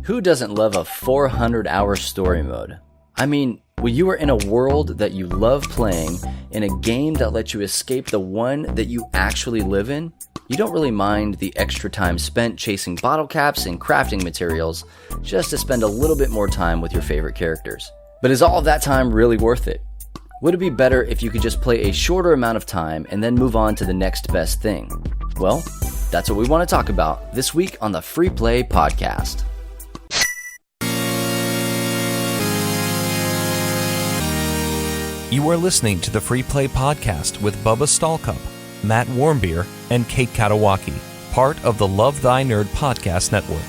Who doesn't love a 400-hour story mode? I mean, when you are in a world that you love playing, in a game that lets you escape the one that you actually live in, you don't really mind the extra time spent chasing bottle caps and crafting materials just to spend a little bit more time with your favorite characters. But is all of that time really worth it? Would it be better if you could just play a shorter amount of time and then move on to the next best thing? Well, that's what we want to talk about this week on the Free Play Podcast. You are listening to the Free Play Podcast with Bubba Stallcup, Matt Warmbier, and Kate Katawaki, part of the Love Thy Nerd Podcast Network.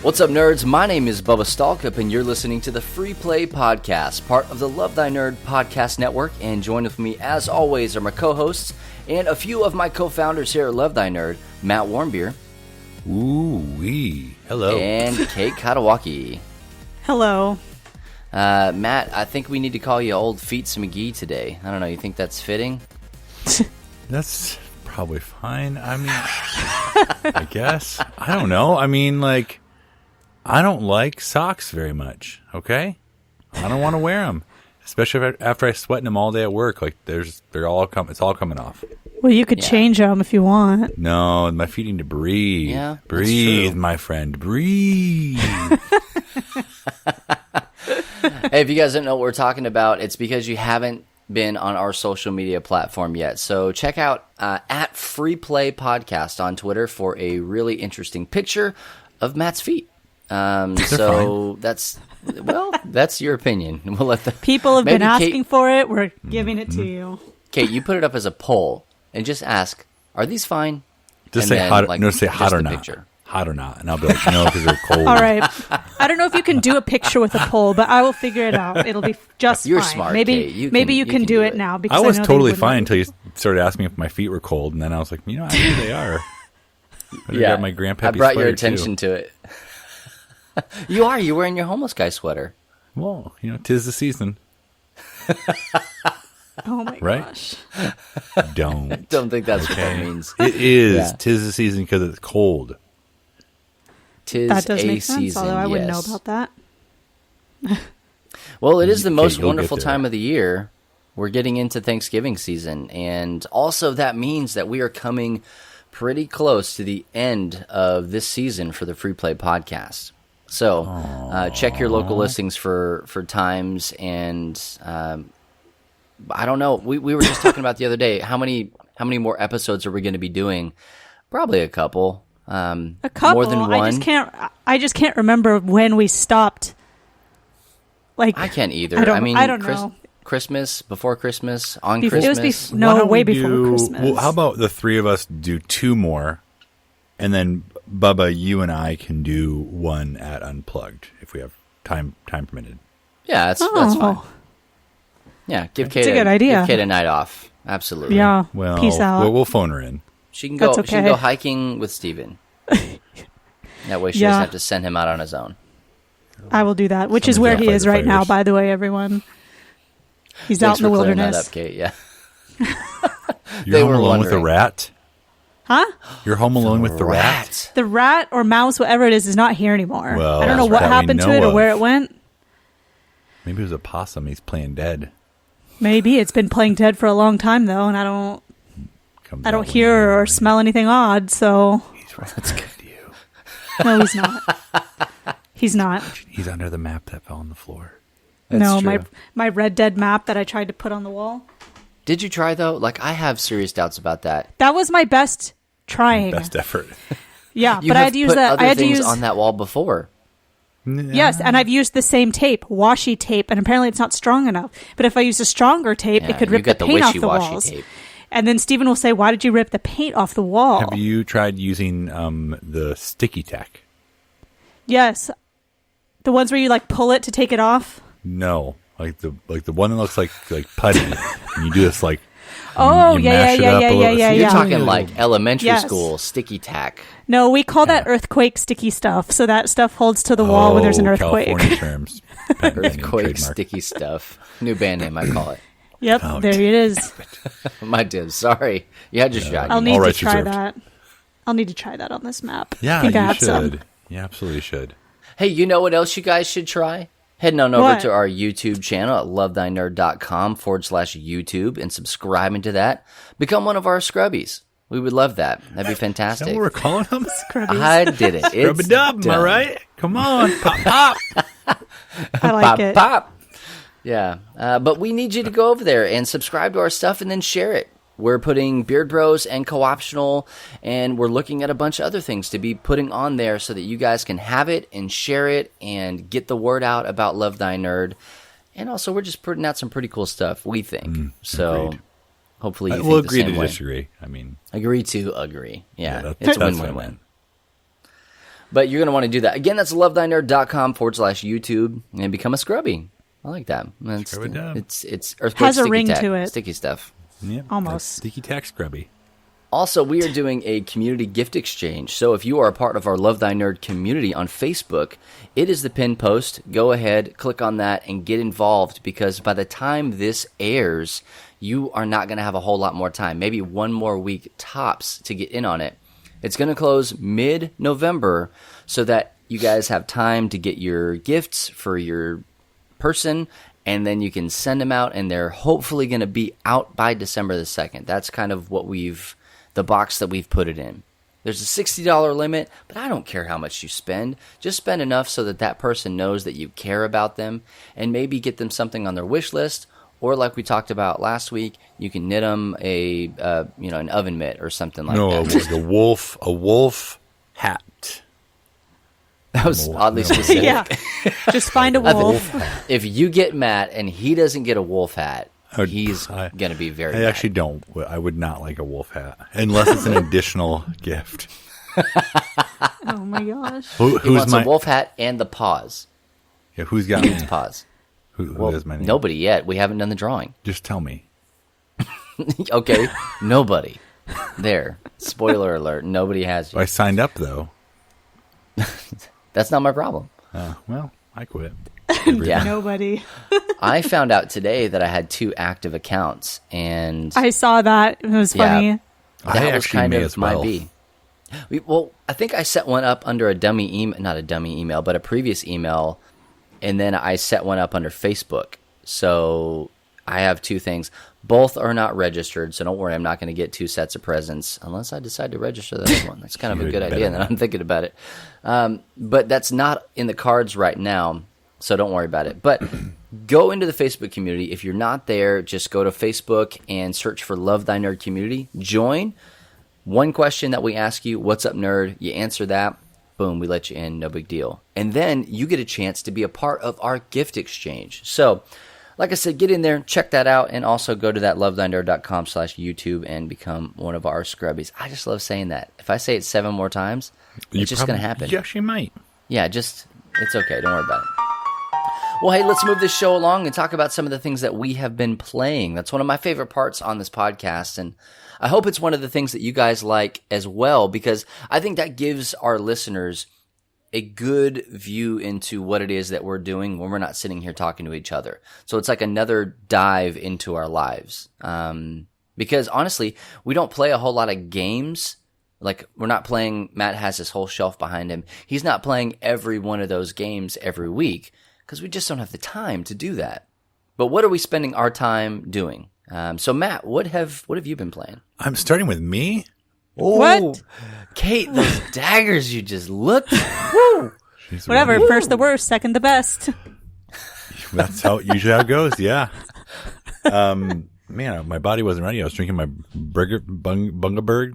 What's up, nerds? My name is Bubba Stallcup, and you're listening to the Free Play Podcast, part of the Love Thy Nerd Podcast Network. And joined with me, as always, are my co-hosts and a few of my co-founders here at Love Thy Nerd, Matt Warmbier. Ooh-wee. Hello. And Kate Katawaki. Hello. Matt, I think we need to call you Old Feets McGee today. I don't know, you think that's fitting? That's probably fine. I mean, I guess. I don't know. I mean, I don't like socks very much, okay? I don't want to wear them, especially after I sweat in them all day at work. It's all coming off. Well, you could change them if you want. No, my feet need to breathe. Yeah, breathe, my friend, breathe. Hey, if you guys don't know what we're talking about, it's because you haven't been on our social media platform yet. So check out at Free Play Podcast on Twitter for a really interesting picture of Matt's feet. So that's your opinion. We'll let the people have been asking Kate, for it. We're giving it to you. Kate, you put it up as a poll and just ask, "Are these fine?" Just say hot. Say hot or not. Picture. Hot or not, and I'll be like, no, because they're cold. All right. I don't know if you can do a picture with a poll, but I will figure it out. It'll be just You're fine. smart. Maybe Kate. you can do it now. Because I was totally fine wouldn't. until you started asking me if my feet were cold, and then I was like, actually they are. I got my grandpappy I brought your sweater, attention to it. You're wearing your homeless guy sweater. Well, 'tis the season. Oh my right? gosh. Don't think that's what that means. It is. Yeah. 'Tis the season because it's cold. That does make sense, season, although I wouldn't know yes. about that. Well, it is the most you'll wonderful get there. time of the year. We're getting into Thanksgiving season, and also that means that we are coming pretty close to the end of this season for the Free Play Podcast. So check your local listings for times, and I don't know. We were just talking about the other day, how many more episodes are we going to be doing? Probably a couple. A couple. More than one. I just can't remember when we stopped. I can't either. I don't know. Christmas, before Christmas, on It Christmas. was Why don't way we before Christmas. Well, how about the three of us do two more, and then Bubba, you and I can do one at Unplugged if we have time permitted. Yeah, that's fine. Yeah, give Kate a good idea. Give Kate a night off. Absolutely. Yeah. Well, peace out. we'll phone her in. She can go. That's okay. She can go hiking with Steven. That way, she doesn't have to send him out on his own. I will do that, which is Someone's where gotta he fight is the right now, fires. by the way, everyone. He's Thanks out in the for clearing wilderness. that up, Kate. Yeah. You're They home were alone with the wondering. rat? Huh? You're home alone with the rat? The rat or mouse, whatever it is not here anymore. Well, I don't know that's what right. happened We to it know or where of. it went. Maybe it was a possum. He's playing dead. Maybe it's been playing dead for a long time though, and I don't Comes out when hear you- or smell anything odd. So He's right next to you. no, he's not. He's not. He's under the map that fell on the floor. No, true. my Red Dead map that I tried to put on the wall. Did you try though? I have serious doubts about that. That was my best trying. Best effort. Yeah, You but I have had to use put that. other I had to things use on that wall before. Yes, and I've used the same tape, washi tape, and apparently it's not strong enough. But if I use a stronger tape, Yeah, it could you rip the got the paint off the wishy-washy walls. tape. And then Steven will say, "Why did you rip the paint off the wall?" Have you tried using the sticky tack? Yes, the ones where you pull it to take it off. No, like the one that looks like putty, and you do this Oh, You yeah, mash it yeah, up yeah, a little. yeah, See, You're yeah. talking like elementary Yes. school sticky tack. No, we call that earthquake sticky stuff. So that stuff holds to the wall when there's an earthquake. California terms. Patent pending Earthquake trademark. sticky stuff. New band name, I call it. Yep, Oh, there it is. My dibs. Sorry. You had your shot. I'll You need know. All to rights try reserved. that. I'll need to try that on this map. Yeah, I think I you have should. some. You absolutely should. Hey, you know what else you guys should try? Heading on over What? to our YouTube channel at lovethynerd.com/YouTube and subscribing to that. Become one of our scrubbies. We would love that. That'd be Is that fantastic. what we're calling them? Scrubbies. I did it. Rub It's a dub, am I done. right? Come on, pop, pop. I like Pop, it. pop. Yeah. But we need you to go over there and subscribe to our stuff and then share it. We're putting Beard Bros and Co-optional, and we're looking at a bunch of other things to be putting on there so that you guys can have it and share it and get the word out about Love Thy Nerd. And also, we're just putting out some pretty cool stuff, we think. So agreed. hopefully you We'll think the agree same to way. disagree. I mean, Agree to agree. Yeah, that's it's a what I win-win-win. meant. But you're going to want to do that. Again, that's lovethynerd.com/YouTube and become a scrubby. I like that. That's, Scrub it up. it's earthquake Has a sticky ring tack, to it. sticky stuff. Yeah, Almost. that's sticky tack scrubby. Also, we are doing a community gift exchange. So if you are a part of our Love Thy Nerd community on Facebook, it is the pinned post. Go ahead, click on that, and get involved because by the time this airs, you are not going to have a whole lot more time. Maybe one more week tops to get in on it. It's going to close mid-November so that you guys have time to get your gifts for your person, and then you can send them out, and they're hopefully going to be out by December the 2nd. That's kind of what the box that we've put it in. There's a $60 limit, but I don't care how much you spend. Just spend enough so that that person knows that you care about them, and maybe get them something on their wish list, or like we talked about last week, you can knit them an oven mitt or something like No, that. like a wolf hat. That was oddly specific. Yeah. Just find a wolf. If you get Matt and he doesn't get a wolf hat, Oh, he's going to be very I mad. actually don't. I would not like a wolf hat unless it's an additional gift. Oh my gosh. He Who's wants my? a wolf hat and the paws. Yeah, who's got me? Paws. Who Well, is my name? nobody yet. We haven't done the drawing. Just tell me. Okay, nobody. There. Spoiler alert. Nobody has you. I signed up though. That's not my problem. Well, I quit. Yeah. Nobody. I found out today that I had 2 active accounts, and I saw that. It was Yeah. funny. I that was actually kind may of as well. my B. Well, I think I set one up under a dummy email, not a dummy email, but a previous email, and then I set one up under Facebook. So I have 2 things. Both are not registered, so don't worry, I'm not going to get 2 sets of presents unless I decide to register the other one. That's kind of a You good had idea, better and I'm thinking about it. But that's not in the cards right now, so don't worry about it. But go into the Facebook community. If you're not there, just go to Facebook and search for Love Thy Nerd Community. Join. One question that we ask you, what's up, nerd? You answer that. Boom, we let you in. No big deal. And then you get a chance to be a part of our gift exchange. So, like I said, get in there, check that out, and also go to that lovethynerd.com/YouTube and become one of our scrubbies. I just love saying that. If I say it 7 more times, it's just going to happen. You actually might. Yeah, it's okay. Don't worry about it. Well, hey, let's move this show along and talk about some of the things that we have been playing. That's one of my favorite parts on this podcast, and I hope it's one of the things that you guys like as well, because I think that gives our listeners a good view into what it is that we're doing when we're not sitting here talking to each other. So it's like another dive into our lives. Because honestly, we don't play a whole lot of games. Like, we're not playing, Matt has his whole shelf behind him. He's not playing every one of those games every week because we just don't have the time to do that. But what are we spending our time doing? So Matt, what have you been playing? I'm starting with me. What? Kate, those daggers you just looked. Woo! Jeez, Whatever. really? First the worst, second the best. That's usually how it goes. Yeah. Man, my body wasn't ready. I was drinking my Bundaberg.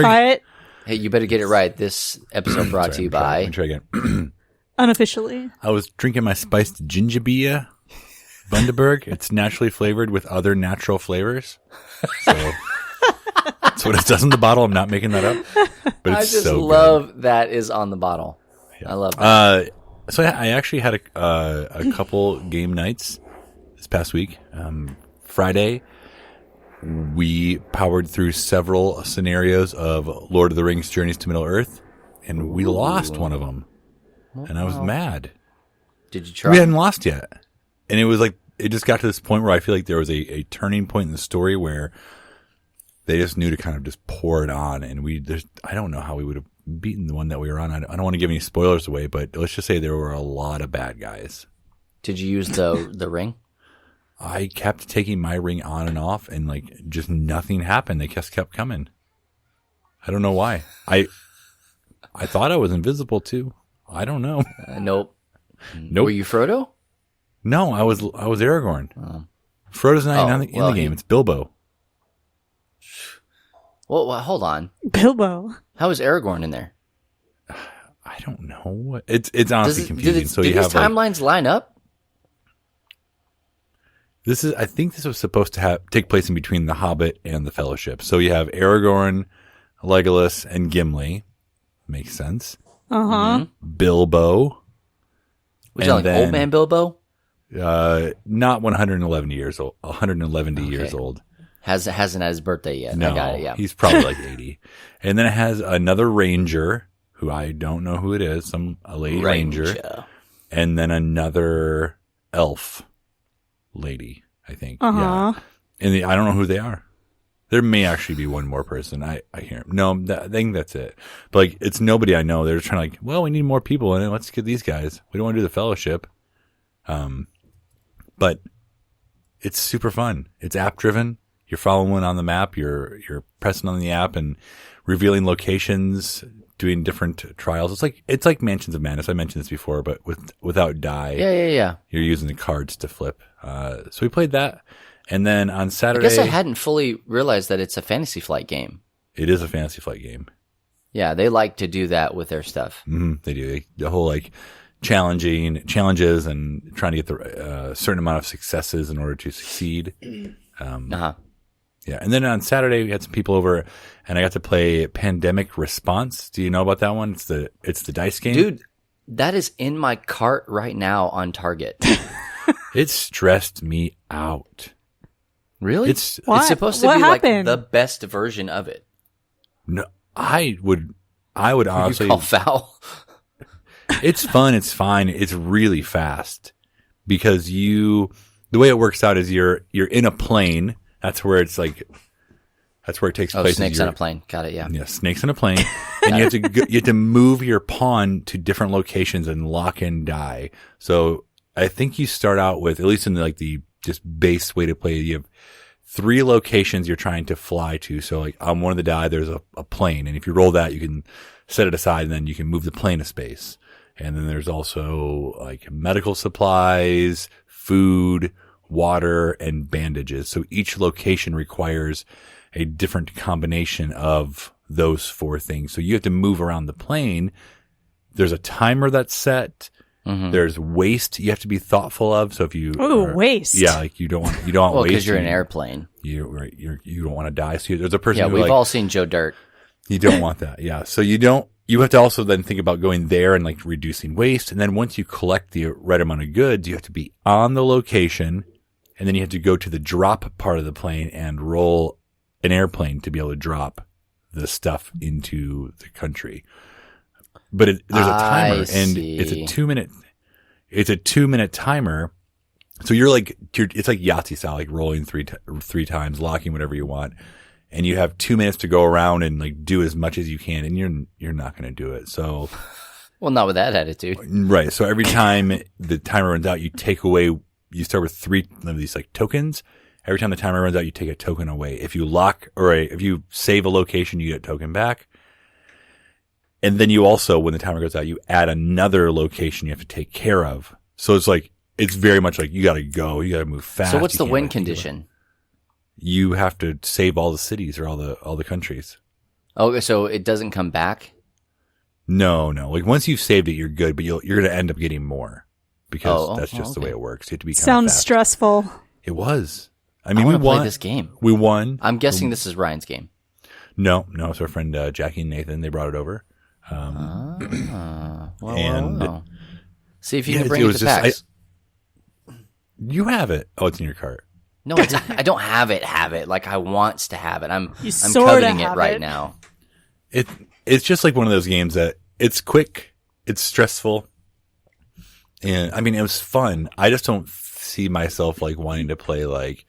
Try it Hey, you better get it right. This episode brought to you Let by. me try again. unofficially. I was drinking my spiced ginger beer, Bundaberg. It's naturally flavored with other natural flavors. So that's what it says in the bottle. I'm not making that up. But I it's just so love that is on the bottle. I love that. good. So I actually had a couple game nights this past week. Friday, we powered through several scenarios of Lord of the Rings Journeys to Middle-earth, and we lost one of them. And I was mad. Did you try? We hadn't lost yet. And it was like, it just got to this point where I feel like there was a turning point in the story where they just knew to kind of just pour it on. And I don't know how we would have beaten the one that we were on. I don't want to give any spoilers away, but let's just say there were a lot of bad guys. Did you use the ring? I kept taking my ring on and off, and like just nothing happened. They just kept coming. I don't know why. I thought I was invisible too. I don't know. Nope. Nope. Were you Frodo? No, I was Aragorn. Frodo's not even in the game. It's Bilbo. Well, hold on. Bilbo. How is Aragorn in there? I don't know. It's honestly confusing. Do these timelines line up? I think this was supposed to take place in between The Hobbit and The Fellowship. So you have Aragorn, Legolas, and Gimli. Makes sense. Uh-huh. Bilbo. Was that like old man Bilbo? Not 111 years old. 111 years old. Hasn't had his birthday yet. No, I got it, yeah. He's probably like 80. And then it has another ranger, who I don't know who it is, a lady ranger. And then another elf lady, I think. Uh-huh. Yeah. And I don't know who they are. There may actually be one more person. I hear him. No, I think that's it. But like, it's nobody I know. They're just trying to like, well, we need more people in it. Let's get these guys. We don't want to do the fellowship. But it's super fun. It's app driven. You're following on the map. You're pressing on the app and revealing locations, doing different trials. It's like Mansions of Madness. I mentioned this before, but without die. Yeah. You're using the cards to flip. So we played that. And then on Saturday, I guess I hadn't fully realized that it's a Fantasy Flight game. It is a Fantasy Flight game. Yeah, they like to do that with their stuff. Mm-hmm, they do. The whole like challenges and trying to get the certain amount of successes in order to succeed. Yeah. And then on Saturday, we had some people over, and I got to play Pandemic Response. Do you know about that one? It's the dice game. Dude, that is in my cart right now on Target. It stressed me out. Really? It's supposed to be like the best version of it. No, I would honestly You call foul. It's fun. It's fine. It's really fast because the way it works out is you're in a plane. That's where it takes place. Snakes on a plane. Got it. Yeah. Yeah. Snakes on a plane. And you have to move your pawn to different locations and lock and die. So I think you start out with, at least in the just base way to play, you have 3 locations you're trying to fly to. So like on one of the die, there's a plane. And if you roll that, you can set it aside and then you can move the plane to space. And then there's also like medical supplies, food, water, and bandages. So each location requires a different combination of those 4 things. So you have to move around the plane. There's a timer that's set. Mm-hmm. There's waste you have to be thoughtful of. So if you waste. Yeah, like you don't want waste. Well, because you're in an airplane. You don't want to die. So there's a person. Yeah, we've all seen Joe Dirt. You don't want that. Yeah. So you have to also then think about going there and like reducing waste. And then once you collect the right amount of goods, you have to be on the location. And then you have to go to the drop part of the plane and roll an airplane to be able to drop the stuff into the country. But there's a timer, and it's a 2-minute. It's a 2-minute timer. So it's like Yahtzee style, like rolling three times, locking whatever you want, and you have 2 minutes to go around and like do as much as you can, and you're not going to do it. So, well, not with that attitude, right? So every time the timer runs out, you take away. You start with 3 of these like tokens. Every time the timer runs out, you take a token away. If you if you save a location, you get a token back. And then you also, when the timer goes out, you add another location you have to take care of. So it's very much like you got to go. You got to move fast. So what's the win condition? You have to save all the cities or all the countries. Oh, so it doesn't come back? No. Like once you've saved it, you're good, but you're going to end up getting more because that's just the way it works. You have to be Sounds stressful. It was. I mean, we won play this game. We won. I'm guessing this is Ryan's game. No. It's our friend Jackie and Nathan. They brought it over. See if you can bring it to PAX. You have it. Oh, it's in your cart. No, I don't have it. Like I wants to have it. I'm sorta coveting it have right it. now. It's just like one of those games that it's quick, it's stressful, and I mean it was fun. I just don't see myself like wanting to play like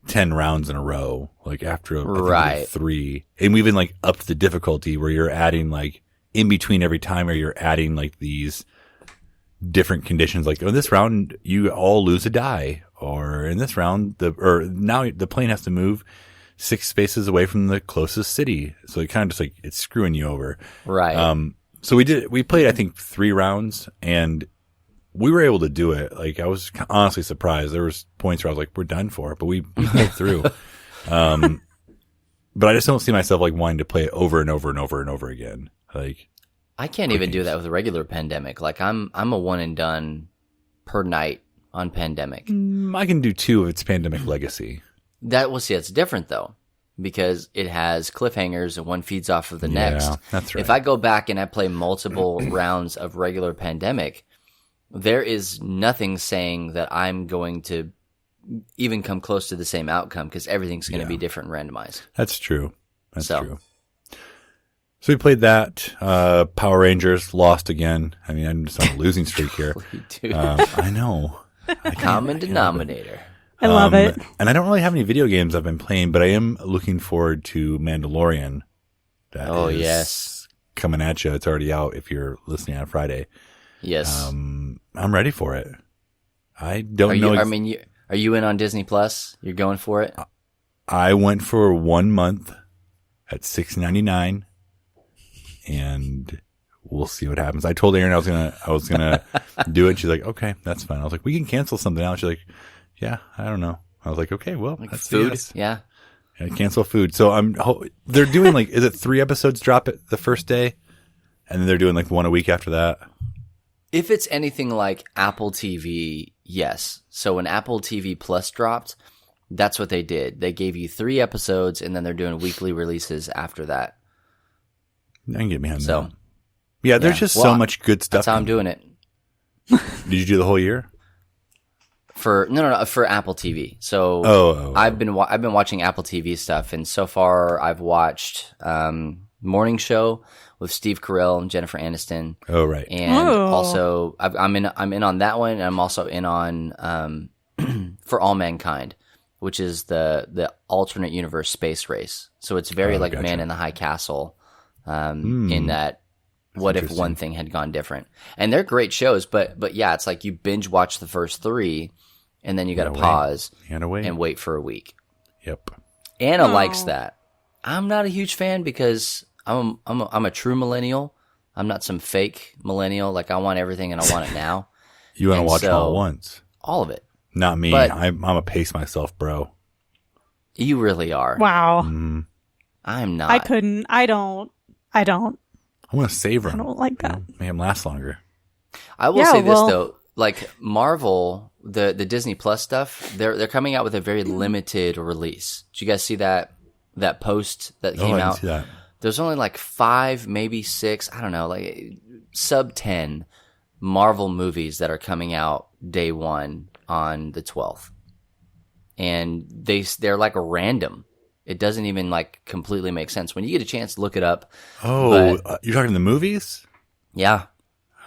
10 rounds in a row, like after I think we did 3, and we even like upped the difficulty where you're adding like in between every time, or you're adding like these different conditions. Like in this round, you all lose a die, or in this round, now the plane has to move 6 spaces away from the closest city. So it kind of just like it's screwing you over. Right. So we played I think 3 rounds, and we were able to do it. Like I was honestly surprised. There was points where I was like, we're done for it, but we pulled through. But I just don't see myself like wanting to play it over and over and over and over again. Like I can't even do that with a regular Pandemic. Like I'm a one and done per night on Pandemic. I can do 2 if it's Pandemic Legacy. It's different though, because it has cliffhangers and one feeds off of the next. That's right. If I go back and I play multiple rounds of regular Pandemic, there is nothing saying that I'm going to even come close to the same outcome, because everything's going to be different and randomized. That's true. That's true. So we played that. Power Rangers lost again. I mean, I'm just on a losing streak here. Dude. I know. Common denominator. I love it. And I don't really have any video games I've been playing, but I am looking forward to Mandalorian. That is yes. coming at you. It's already out if you're listening on Friday. Yes. I'm ready for it. I don't know. Are you in on Disney Plus? You're going for it? I went for 1 month at $6.99, and we'll see what happens. I told Erin I was gonna do it. She's like, okay, that's fine. I was like, we can cancel something else. She's like, yeah, I don't know. I was like, okay, well, Like that's food? yes. Yeah. Yeah, cancel food. So they're doing like, is it 3 episodes drop it the first day, and then they're doing like 1 a week after that? If it's anything like Apple TV, yes. So when Apple TV Plus dropped, that's what they did. They gave you 3 episodes, and then they're doing weekly releases after that. I can get behind So, that. Yeah, there's just so much good stuff. That's how I'm doing it. Did you do the whole year? For Apple TV. So I've been watching Apple TV stuff, and so far I've watched Morning Show with Steve Carell and Jennifer Aniston. Oh, right. And also I'm in on that one, and I'm also in on For All Mankind, which is the alternate universe space race. So it's very like gotcha. Man in the High Castle, in that what if one thing had gone different. And they're great shows, but yeah, it's like you binge watch the first 3, and then you got to pause and wait for a week. Yep. Anna likes that. I'm not a huge fan because I'm a true millennial. I'm not some fake millennial. Like I want everything and I want it now. You want to watch it all at once. All of it. Not me. But I'm a pace myself, bro. You really are. Wow. I'm not. I couldn't. I don't. I want to savor them. I don't like that. Make them last longer. I will say this though, like Marvel, the Disney Plus stuff, they're coming out with a very limited release. Did you guys see that post that came I out? didn't see that. There's only like 5, maybe 6, I don't know, like sub 10 Marvel movies that are coming out day 1 on the 12th. And they're like random. It doesn't even like completely make sense. When you get a chance, look it up. Oh, you're talking the movies? Yeah.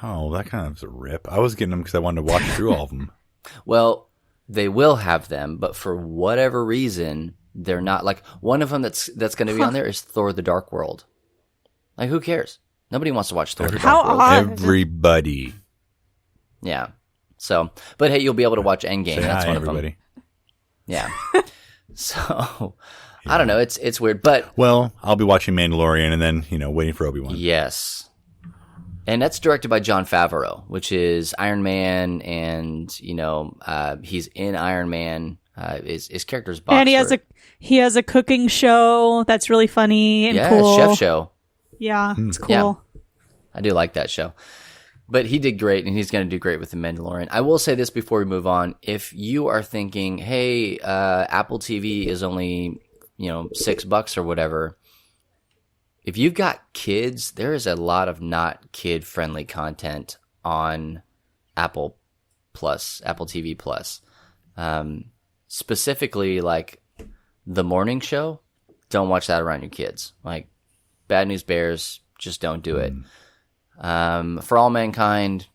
Oh, that kind of is a rip. I was getting them because I wanted to watch through all of them. Well, they will have them, but for whatever reason, they're not. Like one of them that's going to be on there is Thor: The Dark World. Like who cares? Nobody wants to watch Thor: The Dark World. odd. Everybody. Yeah. So, but hey, you'll be able to watch Endgame. Say That's hi, one everybody. of them. Yeah. So, I don't know. It's weird, but Well, I'll be watching Mandalorian and then, waiting for Obi-Wan. yes. And that's directed by Jon Favreau, which is Iron Man, and he's in Iron Man. His character's Boxer. And he has a cooking show that's really funny and cool. Chef show. Yeah, it's cool. Yeah. I do like that show. But he did great, and he's going to do great with The Mandalorian. I will say this before we move on. If you are thinking, hey, Apple TV is only, $6 or whatever, if you've got kids, there is a lot of not kid-friendly content on Apple TV Plus. specifically like the morning show, don't watch that around your kids. Like Bad News Bears, just don't do it. For All Mankind,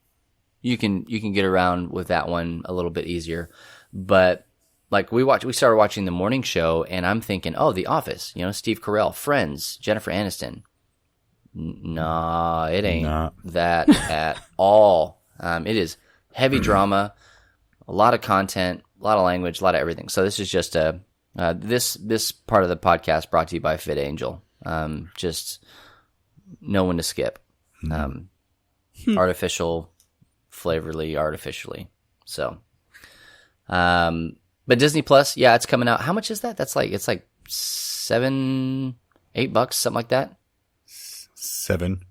you can get around with that one a little bit easier. But like we started watching the morning show, and I'm thinking, oh, The Office, Steve Carell, Friends, Jennifer Aniston. Nah, it ain't that at all. It is heavy drama, a lot of content, a lot of language, a lot of everything. So this is just this part of the podcast brought to you by Fit Angel. Just know when to skip. Artificial, flavorly, artificially. So, but Disney Plus, yeah, it's coming out. How much is that? It's like $7-8, something like that. $7.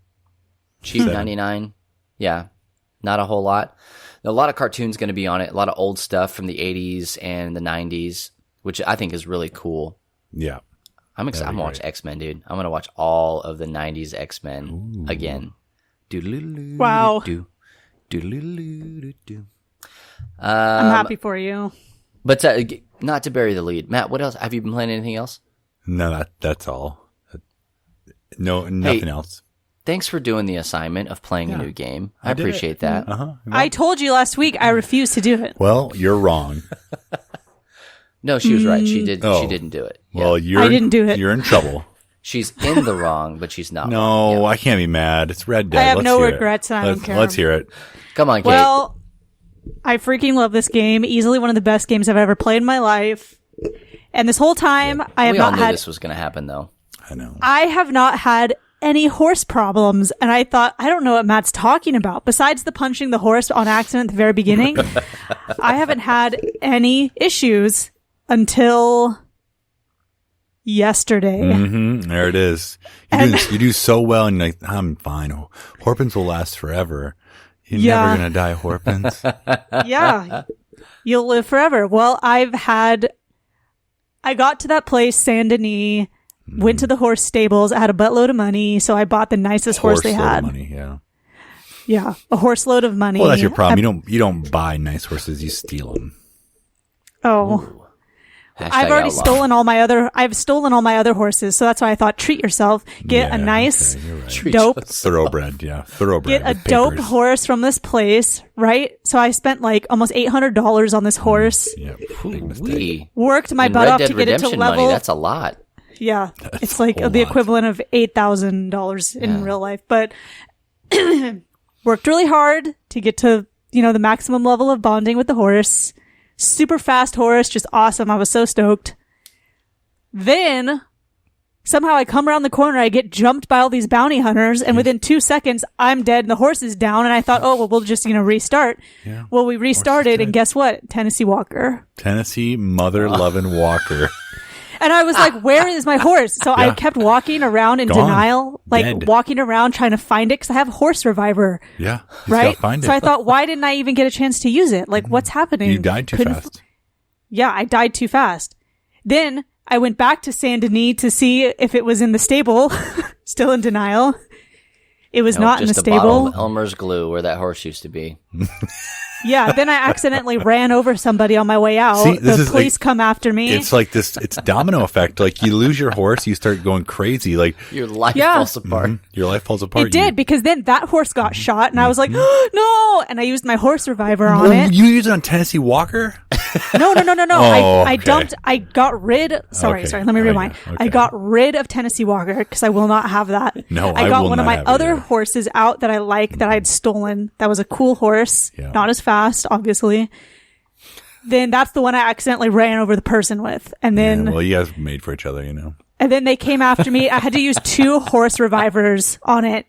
Cheap, $99. Yeah, not a whole lot. A lot of cartoons going to be on it. A lot of old stuff from the 80s and the 90s, which I think is really cool. Yeah. I'm excited. I'm going to watch X-Men, dude. I'm going to watch all of the 90s X-Men again. Wow. I'm happy for you. But not to bury the lead. Matt, what else? Have you been playing anything else? No, that's all. No, nothing else. Thanks for doing the assignment of playing a new game. I appreciate that. I told you last week I refused to do it. Well, you're wrong. No, she was right. She did. She didn't do it. Well, I didn't do it. You're in trouble. She's in the wrong, but she's not. No, wrong. Yeah. I can't be mad. It's Red Dead. I have Let's no hear regrets, it. and I don't care. Let's hear it. Come on, Kate. Well, I freaking love this game. Easily one of the best games I've ever played in my life. And this whole time, I have we all not knew had. this was going to happen, though. I know. I have not had any horse problems, and I thought, I don't know what Matt's talking about. Besides the punching the horse on accident at the very beginning, I haven't had any issues until yesterday. There it is. You do so well, and you're like, I'm fine. Horpins will last forever. You're never going to die, Horpins. Yeah. You'll live forever. Well, I got to that place, Saint Denis, went to the horse stables. I had a buttload of money, so I bought the nicest horse they had. Money, yeah. Yeah, a horse load of money. Well, that's your problem. You don't buy nice horses. You steal them. Oh. Ooh. I've already stolen all my other horses, so that's why I thought treat yourself. Get a nice dope thoroughbred, Get a dope horse from this place, right? So I spent like almost $800 on this horse. Yeah, big mistake. Worked my butt off to get it to level. Money, that's a lot. Yeah, it's like the equivalent of $8,000 in real life, but worked really hard to get to, the maximum level of bonding with the horse. Super fast horse, just awesome. I was so stoked. Then somehow I come around the corner, I get jumped by all these bounty hunters, and within 2 seconds I'm dead and the horse is down, and I thought, oh, well, we'll just, restart. Yeah. Well, we restarted, and guess what? Tennessee Walker. Tennessee mother-loving Walker. And I was like, where is my horse? So I kept walking around in denial, walking around trying to find it because I have Horse Reviver. Yeah. Right? Find it. So I thought, why didn't I even get a chance to use it? Like, what's happening? You died too fast. Yeah, I died too fast. Then I went back to Saint Denis to see if it was in the stable. Still in denial. It was not in the stable. Just a bottle of Elmer's glue where that horse used to be. Yeah, then I accidentally ran over somebody on my way out. See, the police come after me. It's like this, it's domino effect. Like you lose your horse, you start going crazy. Like your life falls apart. Your life falls apart. It did, because then that horse got shot and I was like, no! And I used my Horse Reviver on it. You used it on Tennessee Walker? No. Oh, I got rid, sorry, let me rewind. I got rid of Tennessee Walker because I will not have that. No, I got one of my other horses out that I like that I had stolen. That was a cool horse. Yeah. Not as fast, obviously. Then that's the one I accidentally ran over the person with. And then. Yeah, well, you guys made for each other, And then they came after me. I had to use 2 Horse Revivers on it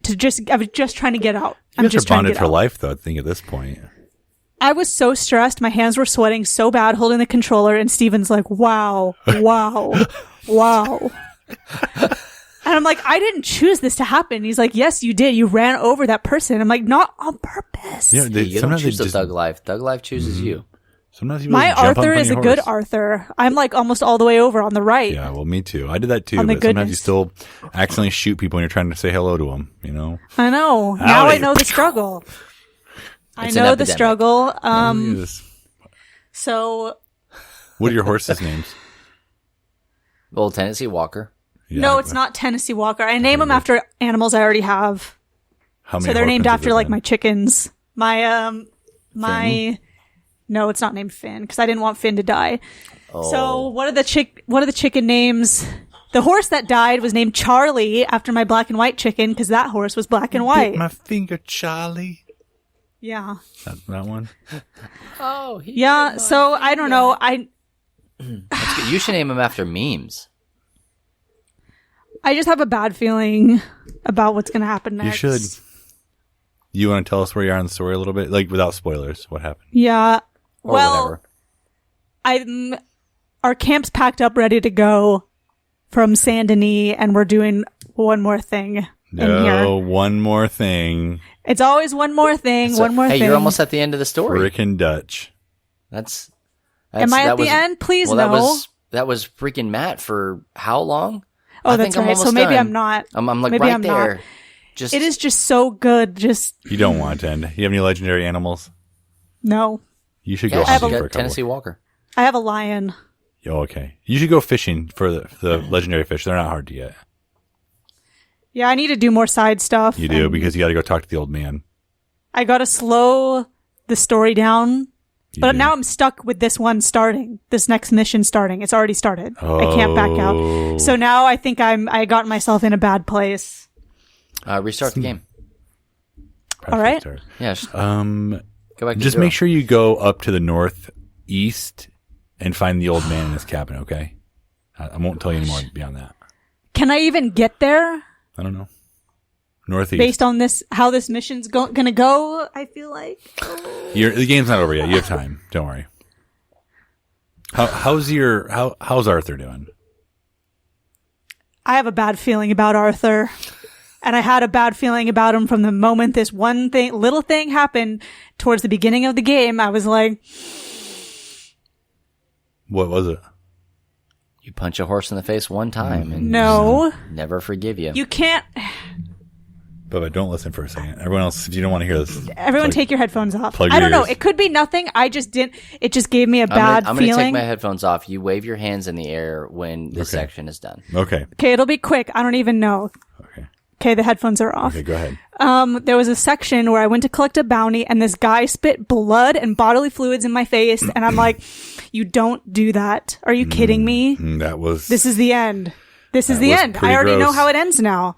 I was just trying to get out. You guys are bonded for life, though, I think, at this point. I was so stressed. My hands were sweating so bad holding the controller. And Steven's like, wow. And I'm like, I didn't choose this to happen. He's like, yes, you did. You ran over that person. I'm like, not on purpose. Yeah, you don't choose the Thug Life. Thug Life chooses you. Sometimes you my Arthur is a good Arthur. I'm like almost all the way over on the right. Yeah, well, me too. I did that too. But sometimes you still accidentally shoot people when you're trying to say hello to them, I know. Howdy. Now I know the struggle. I know the struggle. So What are your horses' names? Old Tennessee Walker. Yeah, No, it's not Tennessee Walker. I name them after animals I already have. How many So they're named orphans after have like there my been? chickens. No, it's not named Finn because I didn't want Finn to die. Oh. So what are the chicken names? The horse that died was named Charlie after my black and white chicken because that horse was black and white. Bit my finger, Charlie. Yeah. That one. Oh, Yeah. So I don't know. That's good. You should name him after memes. I just have a bad feeling about what's going to happen next. You should. You want to tell us where you are in the story a little bit, like without spoilers? What happened? Yeah. Or Well, whatever. our camp's packed up, ready to go from Saint Denis, and we're doing one more thing in here. No, one more thing. It's always one more thing, So- one more hey, thing. you're almost at the end of the story. Frickin' Dutch. That's Am I that at the was- end? Please well, no. that was freaking Matt for how long? Oh, I that's think I'm right. So almost maybe done. I'm not. I'm like maybe right I'm there. not. Just It is just so good. Just You don't want it to end. You have any legendary animals? no. You should Yeah, go she's hunting got for a couple. Tennessee Walker. I have a lion. Oh, okay. You should go fishing for the legendary fish. They're not hard to get. Yeah, I need to do more side stuff. You do and because you got to go talk to the old man. I got to slow the story down. You But do. now I'm stuck with this one starting. This next mission starting. It's already started. I can't back Oh. out. So now I think I got myself in a bad place. Restart the game. Press all right. restart. Yeah. Go back to Just zero. make sure you go up to the northeast and find the old man in his cabin. Okay. I won't tell you anymore beyond that. Can I even get there I don't know. Northeast. based on this? How this mission's gonna go? I feel like. The game's not over yet. You have time. Don't worry. How's Arthur doing? I have a bad feeling about Arthur. And I had a bad feeling about him from the moment this little thing happened towards the beginning of the game. I was like, What was it? You punch a horse in the face one time and no, never forgive you. you can't. Bubba, don't listen for a second. Everyone else, if you don't want to hear this, Everyone take your headphones off. plug I your don't know. ears. It could be nothing. I just didn't. It just gave me a I'm bad gonna take feeling. my headphones off. You wave your hands in the air when this Okay. section is done. Okay. Okay, it'll be quick. I don't even know. Okay. Okay, the headphones are off. Okay, go ahead. There was a section where I went to collect a bounty and this guy spit blood and bodily fluids in my face. And I'm like, you don't do that. Are you kidding me? That was. This is the end. This is That the was end. pretty I already know gross. how it ends now.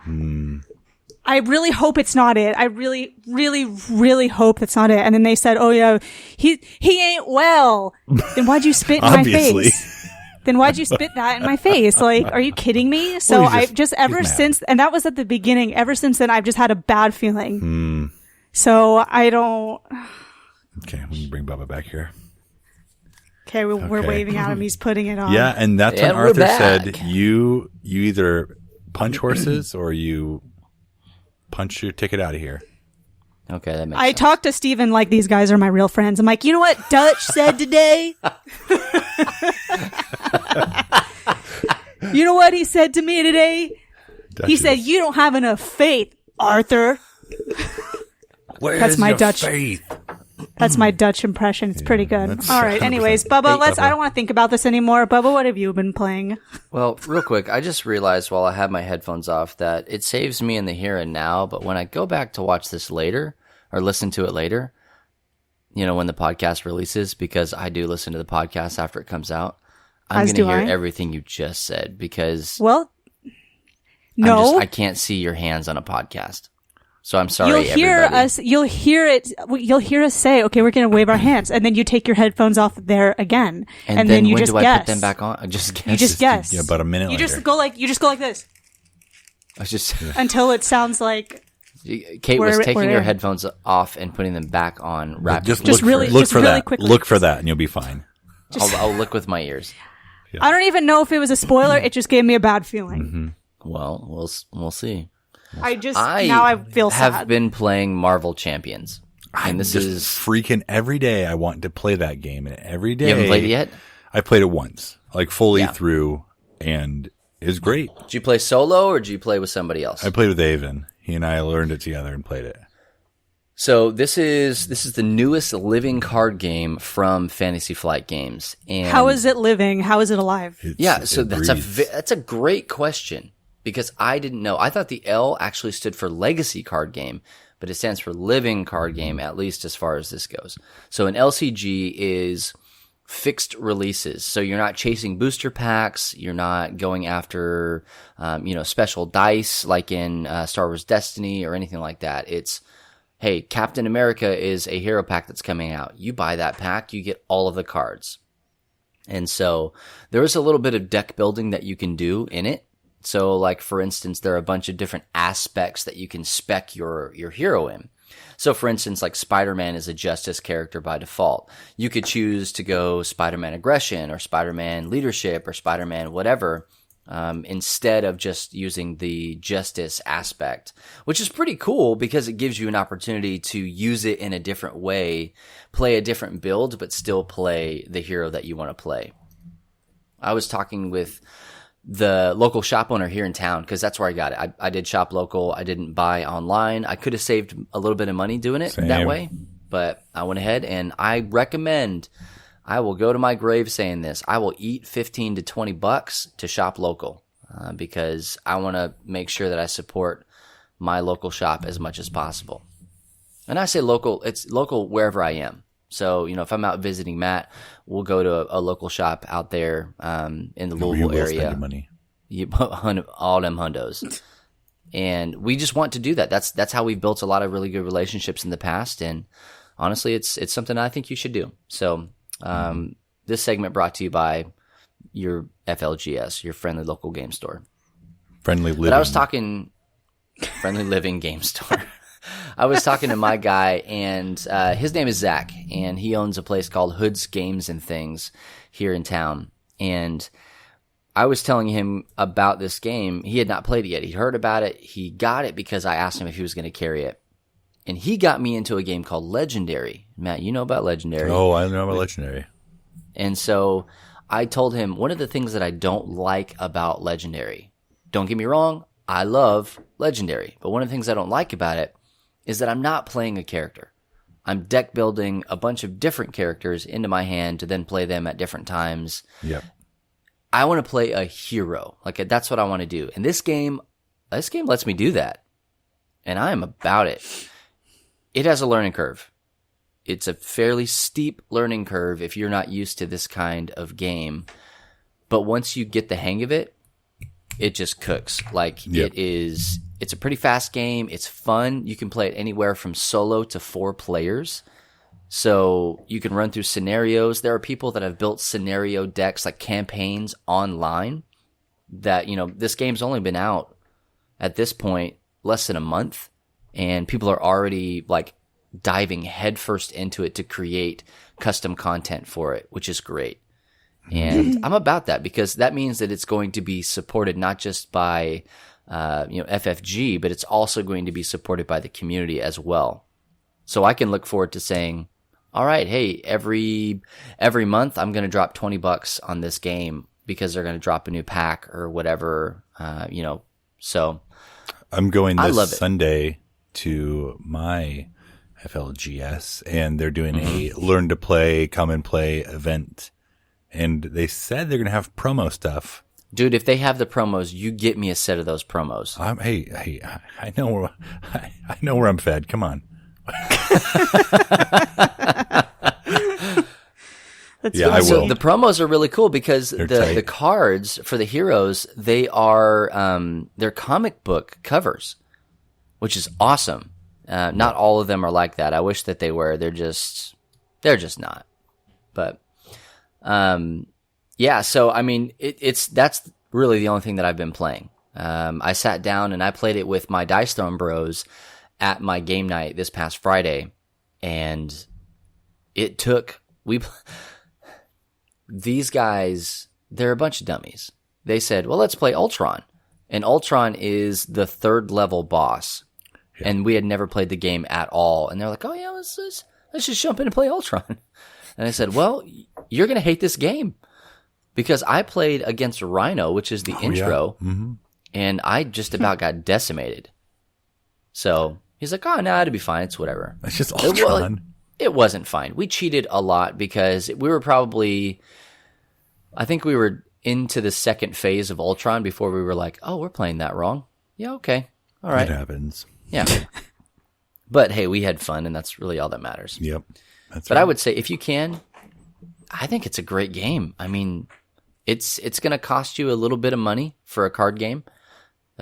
I really hope it's not it. I really, really, really hope that's not it. And then they said, oh yeah, he ain't well. Then why'd you spit in my Obviously. face? Then why'd you spit that in my face? Like, are you kidding me? So Well, he's I've just ever he's mad. since, and that was at the beginning, ever since then, I've just had a bad feeling. So I don't, Okay, we can bring Bubba back here. okay, we're Okay. waving at him. He's putting it on. Yeah, and that's And when we're Arthur back. said you either punch horses or you punch your ticket out of here. Okay, that makes I sense. talked to Steven like these guys are my real friends. I'm like, you know what Dutch said today? You know what he said to me today? He said, you don't have enough faith, Arthur. That's my Dutch. Faith? That's my Dutch impression. It's pretty good. that's All right. 100%. Anyways, Bubba, Hey, I don't want to think about this anymore. Bubba, what have you been playing? Well, real quick, I just realized while I have my headphones off that it saves me in the here and now, but when I go back to watch this later or listen to it later, you know, when the podcast releases, because I do listen to the podcast after it comes out, I'm As going to do hear I. everything you just said because Well, no. I can't see your hands on a podcast. So I'm sorry, You'll hear everybody. us. You'll hear it. You'll hear us say, "Okay, we're going to wave our hands," and then you take your headphones off there again, and then you when just do guess. I put them back on? I just guess. You just guess. Yeah, about a minute You later. just go like this I was just until it sounds like Kate was We're taking her in. headphones off and putting them back on rapidly. Just Just look really- for, look just for really that. quickly. Look for that, and you'll be fine. I'll look with my ears. I don't even know if it was a spoiler. It just gave me a bad feeling. Well, we'll see. Now I feel have sad. been playing Marvel Champions, and this Just is freaking every day. I want to play that game, and every day you haven't played it yet. I played it once, like fully Yeah. through, and it was great. Did you play solo or did you play with somebody else? I played with Avon. He and I learned it together and played it. So this is the newest living card game from Fantasy Flight Games. And How is it living? How is it alive? So that's a great question because I didn't know. I thought the L actually stood for Legacy Card Game, but it stands for Living Card Game, at least as far as this goes. So an LCG is fixed releases. So you're not chasing booster packs. You're not going after, special dice like in Star Wars Destiny or anything like that. It's, hey, Captain America is a hero pack that's coming out. You buy that pack, you get all of the cards. And so there is a little bit of deck building that you can do in it. So like, for instance, there are a bunch of different aspects that you can spec your hero in. So for instance, like Spider-Man is a Justice character by default. You could choose to go Spider-Man Aggression or Spider-Man Leadership or Spider-Man whatever, instead of just using the Justice aspect, which is pretty cool because it gives you an opportunity to use it in a different way, play a different build, but still play the hero that you want to play. I was talking with the local shop owner here in town because that's where I got it. I did shop local. I didn't buy online. I could have saved a little bit of money doing it that way, but I went ahead and I recommend, I will go to my grave saying this, I will eat $15 to $20 to shop local because I want to make sure that I support my local shop as much as possible. And I say local, it's local wherever I am. So, if I'm out visiting Matt, we'll go to a local shop out there in the Louisville area. Money. All them hundos. And we just want to do that. That's how we've built a lot of really good relationships in the past. And honestly, it's something I think you should do. So this segment brought to you by your FLGS, your friendly local game store. Friendly living. But I was talking friendly living game store. I was talking to my guy, and his name is Zach, and he owns a place called Hood's Games and Things here in town. And I was telling him about this game. He had not played it yet. He'd heard about it. He got it because I asked him if he was going to carry it. And he got me into a game called Legendary. Matt, you know about Legendary. Oh, I know about Legendary. And so I told him one of the things that I don't like about Legendary, don't get me wrong, I love Legendary. But one of the things I don't like about it is that I'm not playing a character. I'm deck building a bunch of different characters into my hand to then play them at different times. Yep. I want to play a hero. Like, that's what I want to do. And this game lets me do that. And I am about it. It has a learning curve. It's a fairly steep learning curve if you're not used to this kind of game. But once you get the hang of it, it just cooks. Like, Yep. It's a pretty fast game. It's fun. You can play it anywhere from solo to 4 players. So you can run through scenarios. There are people that have built scenario decks, like campaigns online that, this game's only been out at this point less than a month. And people are already like diving headfirst into it to create custom content for it, which is great. And I'm about that because that means that it's going to be supported not just by FFG, but it's also going to be supported by the community as well. So I can look forward to saying, all right, hey, every month I'm going to drop $20 on this game because they're going to drop a new pack or whatever, So I'm going this Sunday to my FLGS, and they're doing a Learn to Play, Come and Play event. And they said they're going to have promo stuff. Dude, if they have the promos, you get me a set of those promos. Hey, I know where I'm fed. Come on. That's Yeah, I funny. will. So the promos are really cool because They're tight. the cards for the heroes, they are they're comic book covers, which is awesome. Not all of them are like that. I wish that they were. They're just not. But yeah, so I mean, that's really the only thing that I've been playing. I sat down and I played it with my Dice Throne bros at my game night this past Friday, and it took these guys, they're a bunch of dummies. They said, well, let's play Ultron. And Ultron is the 3rd level boss. Yeah. And we had never played the game at all. And they're like, oh yeah, let's just jump in and play Ultron. And I said, well, you're going to hate this game. Because I played against Rhino, which is the intro, and I just about got decimated. So, He's like, oh, no, it'll be fine. It's whatever. It's just Ultron. It wasn't fine. We cheated a lot because we were probably, I think we were into the second phase of Ultron before we were like, oh, we're playing that wrong. Yeah, okay. All right. It happens. Yeah. But hey, we had fun, and that's really all that matters. Yep. But I would say if you can, I think it's a great game. I mean, it's going to cost you a little bit of money for a card game.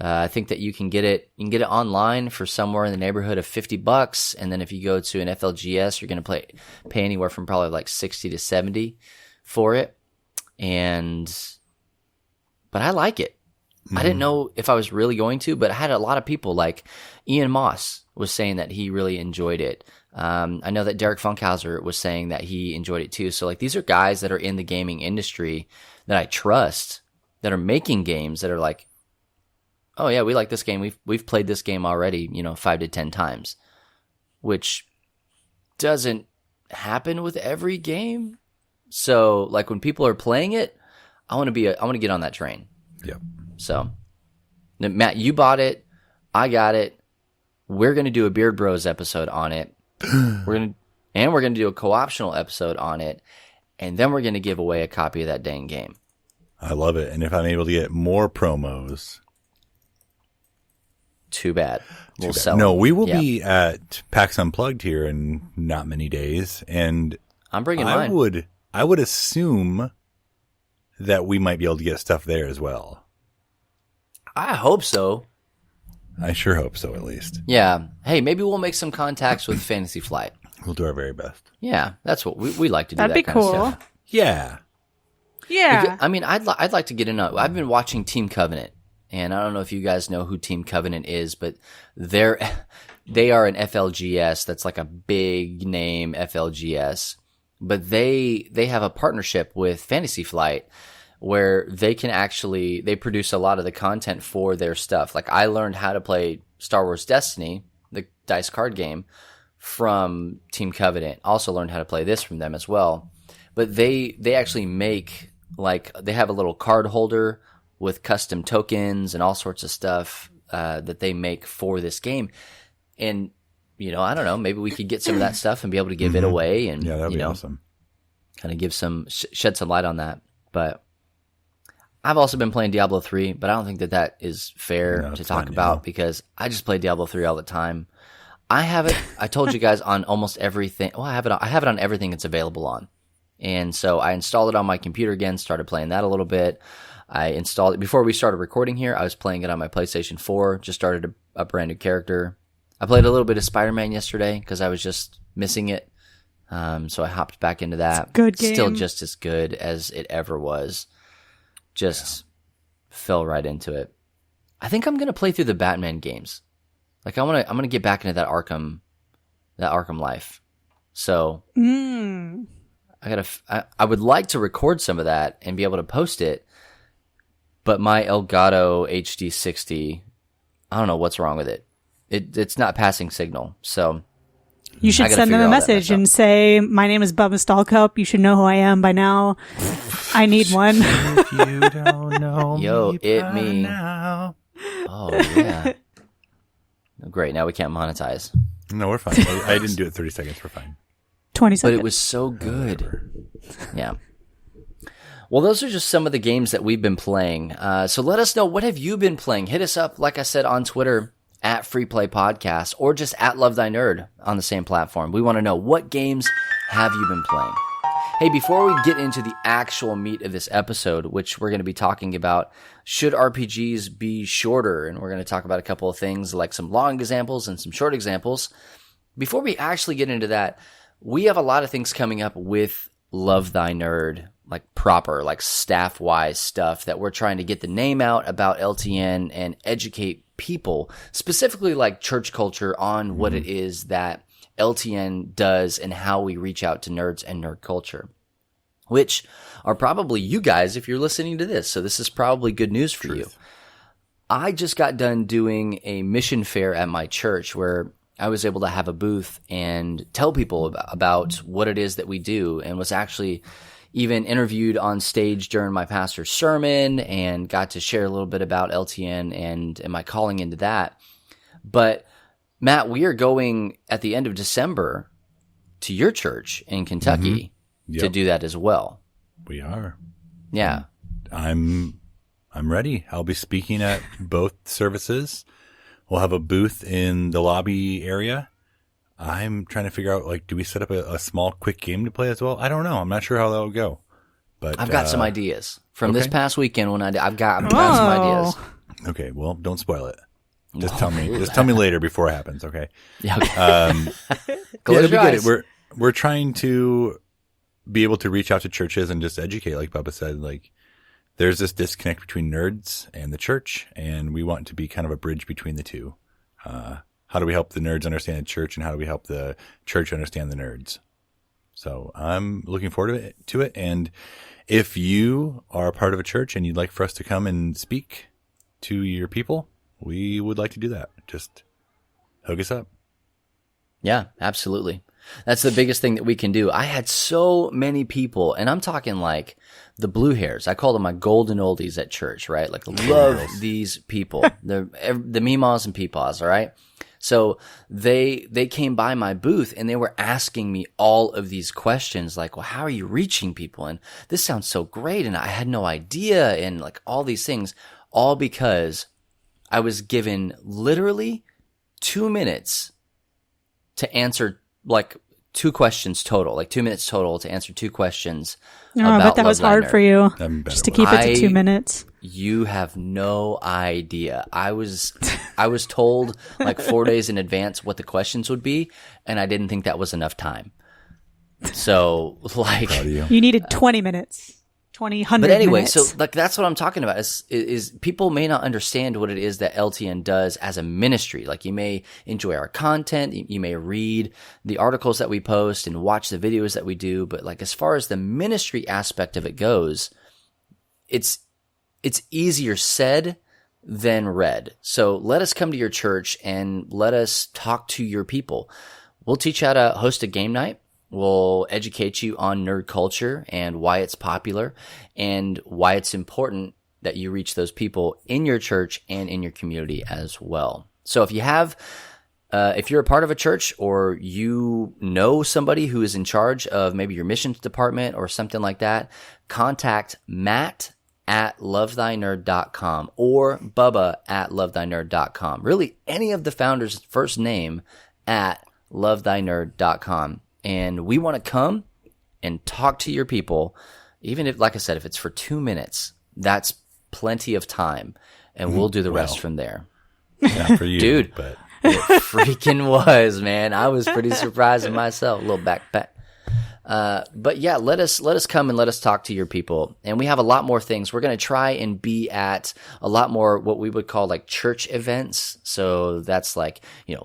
I think that you can get it online for somewhere in the neighborhood of $50, and then if you go to an FLGS, you're going to pay anywhere from probably like 60 to 70 for it. But I like it. I didn't know if I was really going to, but I had a lot of people like Ian Moss was saying that he really enjoyed it. I know that Derek Funkhauser was saying that he enjoyed it too. So like these are guys that are in the gaming industry that I trust, that are making games that are like, oh yeah, we like this game. We've played this game already, 5 to 10 times, which doesn't happen with every game. So like when people are playing it, I want to get on that train. Yep. So, Matt, you bought it. I got it. We're going to do a Beard Bros episode on it. We're going to do a co-optional episode on it. And then we're going to give away a copy of that dang game. I love it. And if I'm able to get more promos. Too bad. We'll sell No, them. we will be at PAX Unplugged here in not many days. And I'm bringing mine. I would assume that we might be able to get stuff there as well. I hope so. I sure hope so, at least. Yeah. Hey, maybe we'll make some contacts with Fantasy Flight. We'll do our very best. Yeah, that's what we like to do. That'd that be kind of cool. stuff. Yeah. Yeah. I mean, I'd like to get in. I've been watching Team Covenant, and I don't know if you guys know who Team Covenant is, but they are an FLGS. That's like a big name FLGS, but they have a partnership with Fantasy Flight where they produce a lot of the content for their stuff. Like I learned how to play Star Wars Destiny, the dice card game, from Team Covenant. Also learned how to play this from them as well. But they actually make, like, they have a little card holder with custom tokens and all sorts of stuff that they make for this game. And, I don't know, maybe we could get some of that stuff and be able to give it away and, Yeah, that'd be awesome. Kind of give shed some light on that. But I've also been playing Diablo 3, but I don't think that is fair to talk about because I just play Diablo 3 all the time. I have it. I told you guys on almost everything. Well, I have it on everything it's available on. And so I installed it on my computer again, started playing that a little bit. I installed it before we started recording here. I was playing it on my PlayStation 4, just started a brand new character. I played a little bit of Spider-Man yesterday because I was just missing it. So I hopped back into that. It's a good game. Still just as good as it ever was. Just fell right into it. I think I'm going to play through the Batman games. Like I'm going to get back into that Arkham life. So I would like to record some of that and be able to post it, but my Elgato HD60, I don't know what's wrong with it. It's not passing signal. So you should send them a message and say, my name is Bubba Stallcup. You should know who I am by now. I need one. If you don't know Yo, me now. Oh, yeah. Great. Now we can't monetize. No, we're fine. I didn't do it 30 seconds. We're fine. 20 seconds. But it was so good. Yeah. Well, those are just some of the games that we've been playing. So let us know, what have you been playing? Hit us up, like I said, on Twitter, at Free Play Podcast, or just at Love Thy Nerd on the same platform. We want to know, what games have you been playing? Hey, before we get into the actual meat of this episode, which we're going to be talking about, should RPGs be shorter? And we're going to talk about a couple of things, like some long examples and some short examples. Before we actually get into that, we have a lot of things coming up with Love Thy Nerd, like proper, like staff-wise stuff that we're trying to get the name out about LTN and educate people, specifically like church culture, on what it is that LTN does and how we reach out to nerds and nerd culture, which are probably you guys if you're listening to this. So this is probably good news for you. I just got done doing a mission fair at my church where I was able to have a booth and tell people about what it is that we do, and was actually even interviewed on stage during my pastor's sermon and got to share a little bit about LTN and my calling into that. But Matt, we are going at the end of December to your church in Kentucky to do that as well. We are. Yeah. I'm ready. I'll be speaking at both services. We'll have a booth in the lobby area. I'm trying to figure out, like, do we set up a small, quick game to play as well? I don't know. I'm not sure how that will go. But I've got some ideas from this past weekend when I've got some ideas. Okay, well, don't spoil it. Just tell me. Just tell me later before it happens. Okay. Yeah. Okay. It'll be good. We're trying to be able to reach out to churches and just educate, like Bubba said. Like, there's this disconnect between nerds and the church, and we want to be kind of a bridge between the two. How do we help the nerds understand the church, and how do we help the church understand the nerds? So I'm looking forward to it. And if you are a part of a church and you'd like for us to come and speak to your people, we would like to do that. Just hook us up. Yeah, absolutely. That's the biggest thing that we can do. I had so many people, and I'm talking like the blue hairs. I call them my golden oldies at church, right? Like, love these people. the meemaws and peepaws, all right? So they came by my booth and they were asking me all of these questions like, well, how are you reaching people? And this sounds so great. And I had no idea. And like all these things, all because I was given literally 2 minutes to answer like 2 questions total, like 2 minutes total to answer 2 questions. I bet that was hard for you just to keep it to 2 minutes. You have no idea. I was told like 4 days in advance what the questions would be, and I didn't think that was enough time. So like you needed 20 minutes. 100 But anyway, minutes. so like that's what I'm talking about is people may not understand what it is that LTN does as a ministry. Like, you may enjoy our content, you may read the articles that we post and watch the videos that we do, but like as far as the ministry aspect of it goes, it's easier said than read. So let us come to your church and let us talk to your people. We'll teach you how to host a game night. We'll educate you on nerd culture and why it's popular and why it's important that you reach those people in your church and in your community as well. So if you have, if you're a part of a church or you know somebody who is in charge of maybe your missions department or something like that, contact Matt at lovethynerd.com or Bubba at lovethynerd.com. Really, any of the founders' first name at lovethynerd.com. And we want to come and talk to your people, even if, like I said, if it's for 2 minutes, that's plenty of time, and we'll do the rest from there. Not for you, dude. But it freaking was, man. I was pretty surprised in myself. A little backpack. But yeah, let us come and let us talk to your people. And we have a lot more things. We're going to try and be at a lot more what we would call like church events. So that's like,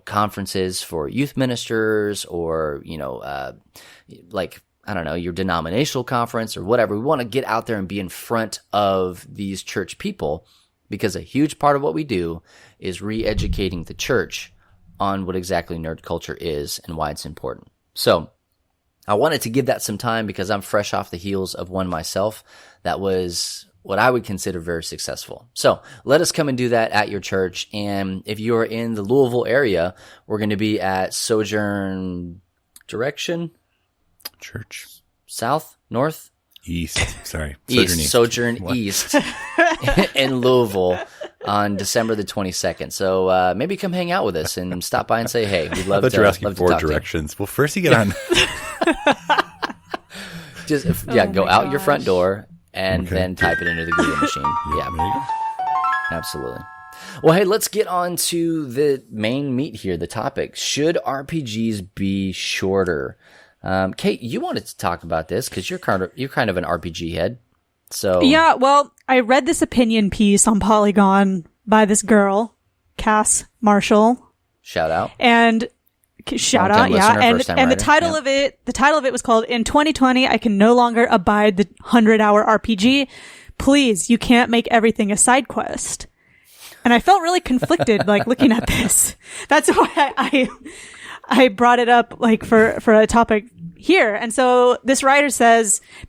conferences for youth ministers or, like, I don't know, your denominational conference or whatever. We want to get out there and be in front of these church people, because a huge part of what we do is re-educating the church on what exactly nerd culture is and why it's important. So I wanted to give that some time because I'm fresh off the heels of one myself that was what I would consider very successful. So let us come and do that at your church. And if you're in the Louisville area, we're going to be at Sojourn Direction Church. South, North? East. Sorry. Sojourn East in Louisville on December the 22nd. So maybe come hang out with us and stop by and say, hey, we'd love to. I thought you were asking for directions. Well, first you get on. Just go out your front door and then type it into the Google machine. Yeah, there you go. Absolutely. Well, hey, let's get on to the main meat here, the topic. Should RPGs be shorter? Kate, you wanted to talk about this because you're kind of an RPG head. So yeah, well, I read this opinion piece on Polygon by this girl, Cass Marshall. Shout out. And shout out, yeah. And the title of it was called "In 2020, I Can No Longer Abide the 100-Hour RPG. Please, you can't make everything a side quest." And I felt really conflicted, like looking at this. That's why I brought it up, like for a topic here. And so this writer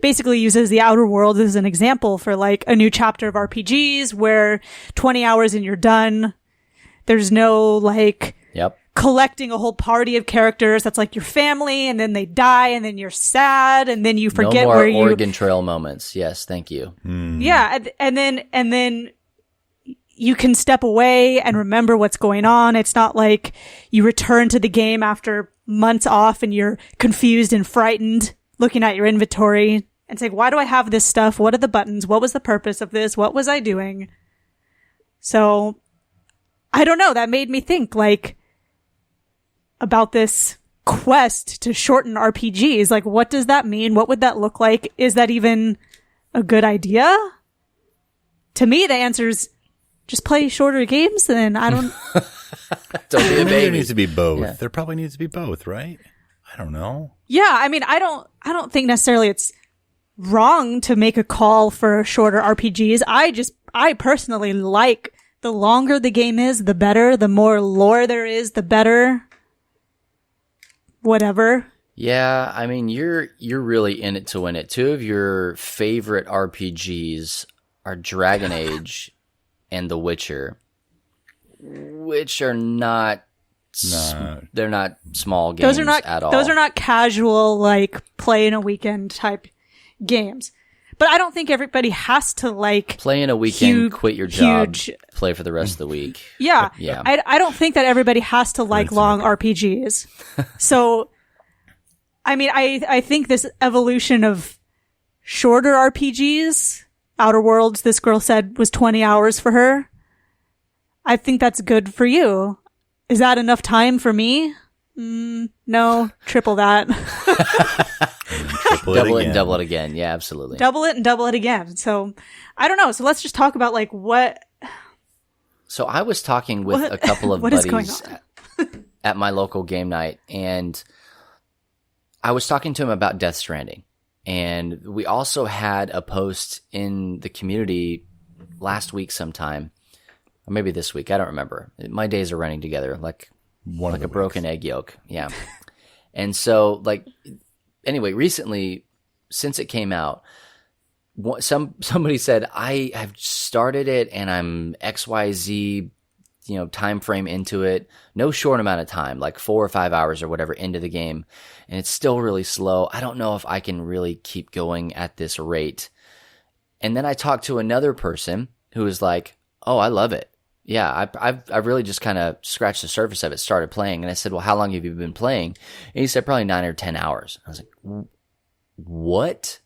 basically uses the Outer Worlds as an example for like a new chapter of RPGs where 20 hours and you're done. There's no like collecting a whole party of characters that's like your family, and then they die, and then you're sad, and then you forget no more where you Oregon Trail moments. Yes, thank you. Yeah, and then you can step away and remember what's going on. It's not like you return to the game after months off and you're confused and frightened looking at your inventory and saying, why do I have this stuff? What are the buttons? What was the purpose of this? What was I doing? So I don't know. That made me think like about this quest to shorten RPGs. Like, what does that mean? What would that look like? Is that even a good idea? To me, the answer is just play shorter games. Then I don't. Don't be a Maybe there baby. needs to be both. Yeah. There probably needs to be both, right? I don't know. Yeah, I mean, I don't think necessarily it's wrong to make a call for shorter RPGs. I personally like the longer the game is, the better. The more lore there is, the better. Whatever. Yeah, I mean, you're really in it to win it. Two of your favorite RPGs are Dragon Age and The Witcher, which are not they're not small games Those are not at all. Those are not casual like play in a weekend type games. But I don't think everybody has to like play in a weekend, huge- quit your job, huge- play for the rest of the week. Yeah. Yeah. I don't think that everybody has to like Right, long RPGs. So, I mean, I think this evolution of shorter RPGs, Outer Worlds, this girl said was 20 hours for her. I think that's good for you. Is that enough time for me? No, triple that. Double it and double it again. Yeah, absolutely. Double it and double it again. So, I don't know. So let's just talk about like what. So I was talking with What- a couple of what is going buddies at my local game night, and I was talking to him about Death Stranding. And we also had a post in the community last week sometime, or maybe this week. I don't remember. My days are running together like a broken egg yolk. Yeah. And so, like, anyway, recently, since it came out, somebody said, I have started it and I'm XYZ, time frame into it. No short amount of time, like 4 or 5 hours or whatever into the game. And it's still really slow. I don't know if I can really keep going at this rate. And then I talked to another person who was like, oh, I love it. Yeah, I've really just kind of scratched the surface of it, started playing. And I said, well, how long have you been playing? And he said, probably 9 or 10 hours. I was like, what?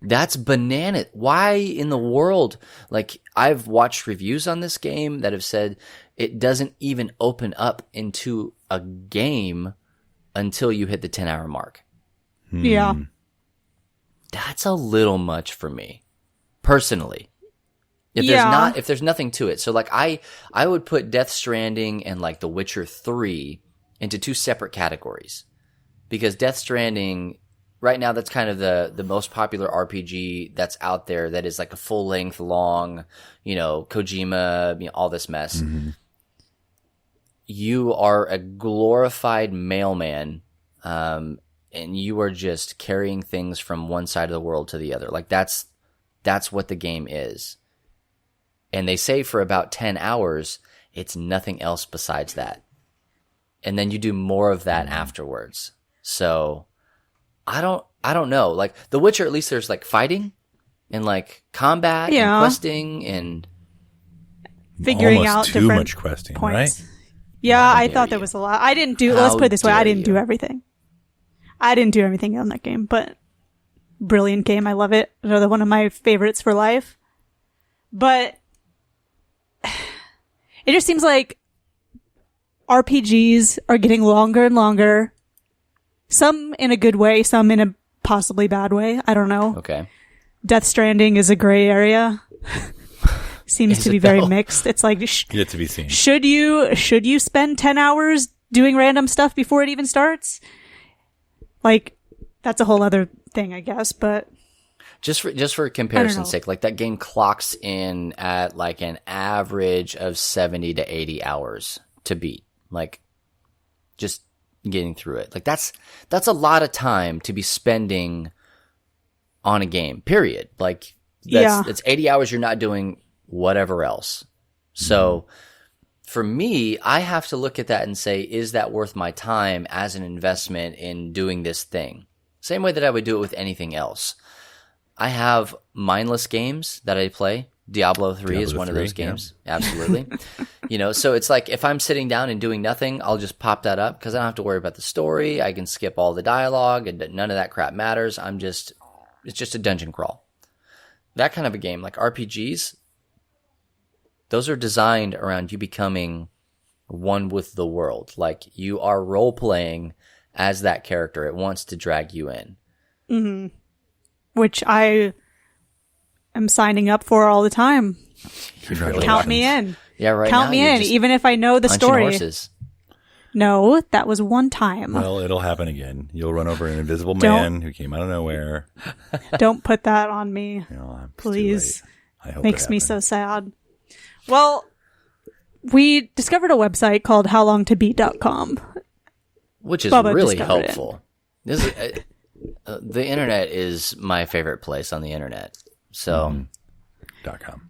That's banana. Why in the world? Like, I've watched reviews on this game that have said it doesn't even open up into a game until you hit the 10-hour mark. Yeah. That's a little much for me, personally. If there's nothing to it. So like I would put Death Stranding and like The Witcher 3 into 2 separate categories. Because Death Stranding, right now, that's kind of the most popular RPG that's out there that is like a full length, long, Kojima, all this mess. Mm-hmm. You are a glorified mailman, and you are just carrying things from one side of the world to the other. Like that's what the game is. And they say for about 10 hours, it's nothing else besides that. And then you do more of that afterwards. So I don't know. Like The Witcher, at least there's like fighting and like combat and questing and figuring almost out too different much questing, points. right? Yeah, I dare thought there you. was a lot. I didn't do. How Let's put it this way: I dare didn't do you. everything. I didn't do everything on that game, but brilliant game. I love it. Another one of my favorites for life. But it just seems like RPGs are getting longer and longer. Some in a good way, some in a possibly bad way. I don't know. okay. Death Stranding is a gray area. Seems Is to it be very though? mixed. It's like Yet to be seen. should you spend 10 hours doing random stuff before it even starts? Like, that's a whole other thing, I guess, but Just for I don't know. comparison's sake, like that game clocks in at like an average of 70 to 80 hours to beat. Like just getting through it. Like that's a lot of time to be spending on a game. Period. Like that's 80 hours you're not doing whatever else. So for me, I have to look at that and say, is that worth my time as an investment in doing this thing? Same way that I would do it with anything else. I have mindless games that I play. Diablo 3 is one of those games. Yeah. Absolutely. So it's like if I'm sitting down and doing nothing, I'll just pop that up because I don't have to worry about the story. I can skip all the dialogue and none of that crap matters. It's just a dungeon crawl. That kind of a game, like RPGs, those are designed around you becoming one with the world. Like you are role playing as that character. It wants to drag you in. Mm-hmm. Which I am signing up for all the time. Count me in. Yeah, right. Count me in, even if I know the story. Horses. No, that was one time. Well, it'll happen again. You'll run over an invisible man who came out of nowhere. Don't put that on me, please. I hope makes me so sad. Well, we discovered a website called howlongtobeat.com. Which is really helpful. This is, the internet is my favorite place on the internet. So, .com.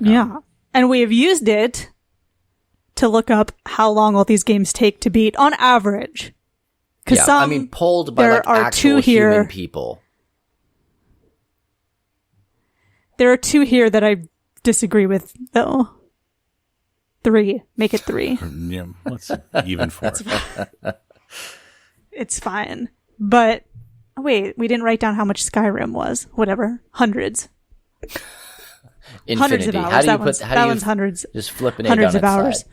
Yeah. And we have used it to look up how long all these games take to beat on average. Yeah, polled by like actual human people. There are 2 here that I disagree with, though. 3. Make it 3. Yeah, let's even 4. It's fine. But, wait, we didn't write down how much Skyrim was. Whatever. Hundreds. Infinity. Hundreds of hours. That one's hundreds. Just flip an hundreds egg on of its hours. side.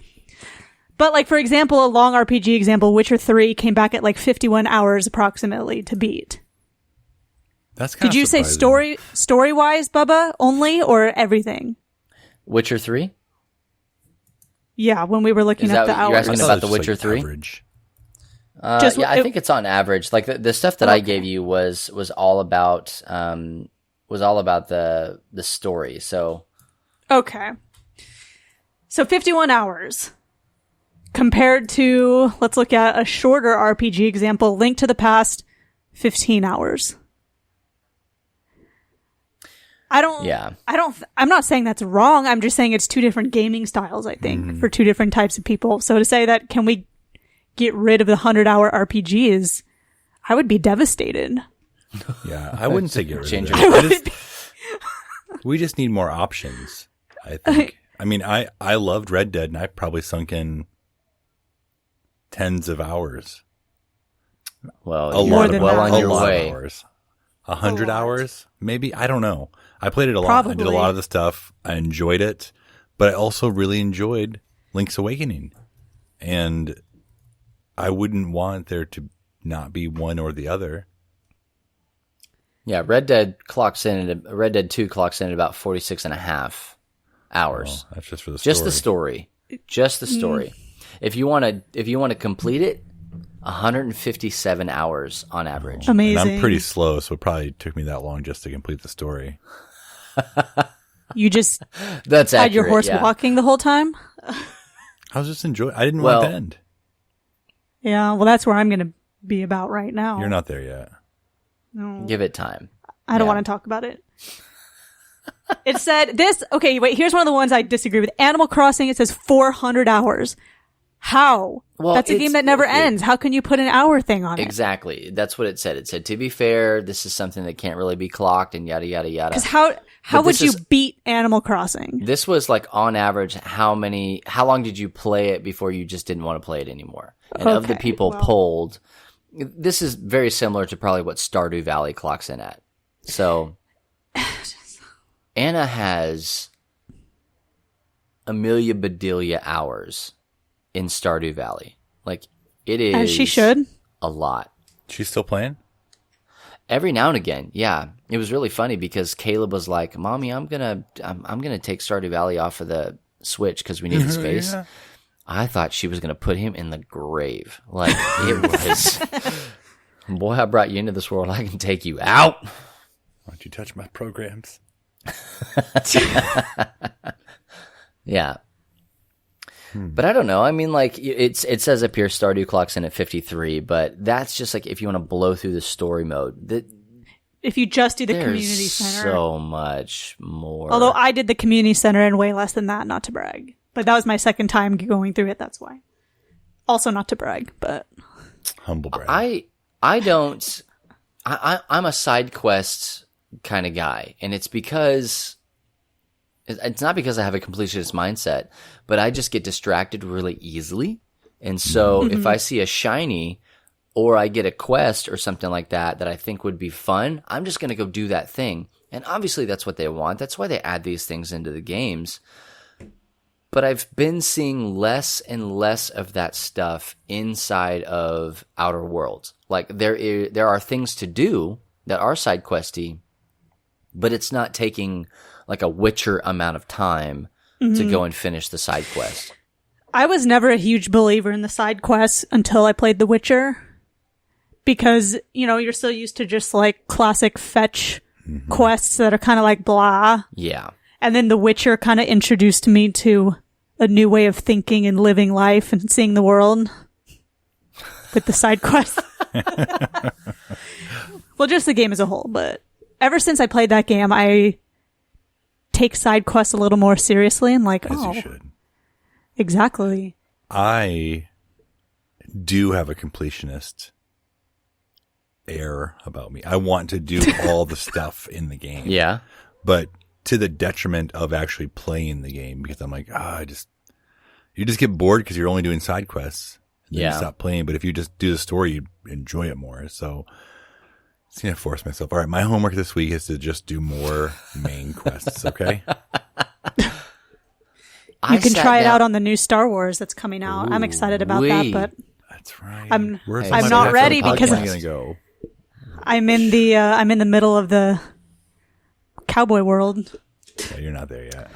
But, like, for example, a long RPG example, Witcher 3 came back at like 51 hours approximately to beat. That's kind of Did you say story-wise, Bubba, only, or everything? Witcher 3? Yeah, when we were looking up the hours. You're asking about the Witcher 3? Average. I think it's on average. Like the stuff that I gave you was all about the story. So okay, so 51 hours compared to, let's look at a shorter RPG example, Link to the Past, 15 hours. I'm not saying that's wrong. I'm just saying it's 2 different gaming styles, I think, for 2 different types of people. So to say that, can we get rid of the 100-hour RPGs, I would be devastated. Yeah, I wouldn't say get rid of it. We just need more options, I think. I loved Red Dead, and I probably sunk in tens of hours. Well, you're well on your way. 100 hours, maybe? I don't know. I played it a lot. Probably. I did a lot of the stuff. I enjoyed it, but I also really enjoyed Link's Awakening. And I wouldn't want there to not be one or the other. Yeah, Red Dead 2 clocks in at about 46 and a half hours. Oh, that's just for the story. Just the story. If you want to complete it, 157 hours on average. Amazing. And I'm pretty slow, so it probably took me that long just to complete the story. You just had your horse walking the whole time? I was just enjoying. I didn't want it to end. Yeah, well, that's where I'm going to be about right now. You're not there yet. No. Give it time. I don't want to talk about it. It said this. Okay, wait. Here's one of the ones I disagree with. Animal Crossing. It says 400 hours. How? Well, that's a game that never ends. How can you put an hour thing on it? Exactly. That's what it said. It said, to be fair, this is something that can't really be clocked and yada, yada, yada. Because how would you beat Animal Crossing? This was like on average, how long did you play it before you just didn't want to play it anymore? And of the people polled, this is very similar to probably what Stardew Valley clocks in at. So Anna has Amelia Bedelia hours in Stardew Valley. Like, it is. As she should. A lot. She's still playing? Every now and again, yeah. It was really funny because Caleb was like, "Mommy, I'm gonna take Stardew Valley off of the Switch because we need the space." Yeah. I thought she was gonna put him in the grave. Like, it was, boy, I brought you into this world. I can take you out. Why don't you touch my programs? Yeah. But I don't know. I mean, like, it says up here Stardew clocks in at 53, but that's just like if you want to blow through the story mode. If you just do the community center. So much more. Although I did the community center in way less than that, not to brag. But that was my second time going through it. That's why. Also, not to brag, but Humble brag. I'm a side quest kind of guy, and it's not because I have a completionist mindset, but I just get distracted really easily. And so if I see a shiny or I get a quest or something like that I think would be fun, I'm just going to go do that thing. And obviously that's what they want. That's why they add these things into the games. But I've been seeing less and less of that stuff inside of Outer Worlds. Like there are things to do that are side questy, but it's not taking like a Witcher amount of time to go and finish the side quest. I was never a huge believer in the side quests until I played The Witcher. Because, you're so used to just like classic fetch quests that are kind of like blah. Yeah. And then The Witcher kind of introduced me to a new way of thinking and living life and seeing the world with the side quests. Well, just the game as a whole. But ever since I played that game, I take side quests a little more seriously and like, As you should. Exactly. I do have a completionist air about me. I want to do all the stuff in the game. Yeah. But to the detriment of actually playing the game, because I'm like, you just get bored because you're only doing side quests. And then you stop playing. But if you just do the story, you enjoy it more. So I'm going to force myself. All right. My homework this week is to just do more main quests. Okay. You can try it out on the new Star Wars that's coming out. I'm excited about that, but that's right. I'm not ready because I'm in the middle of the cowboy world. Yeah, you're not there yet.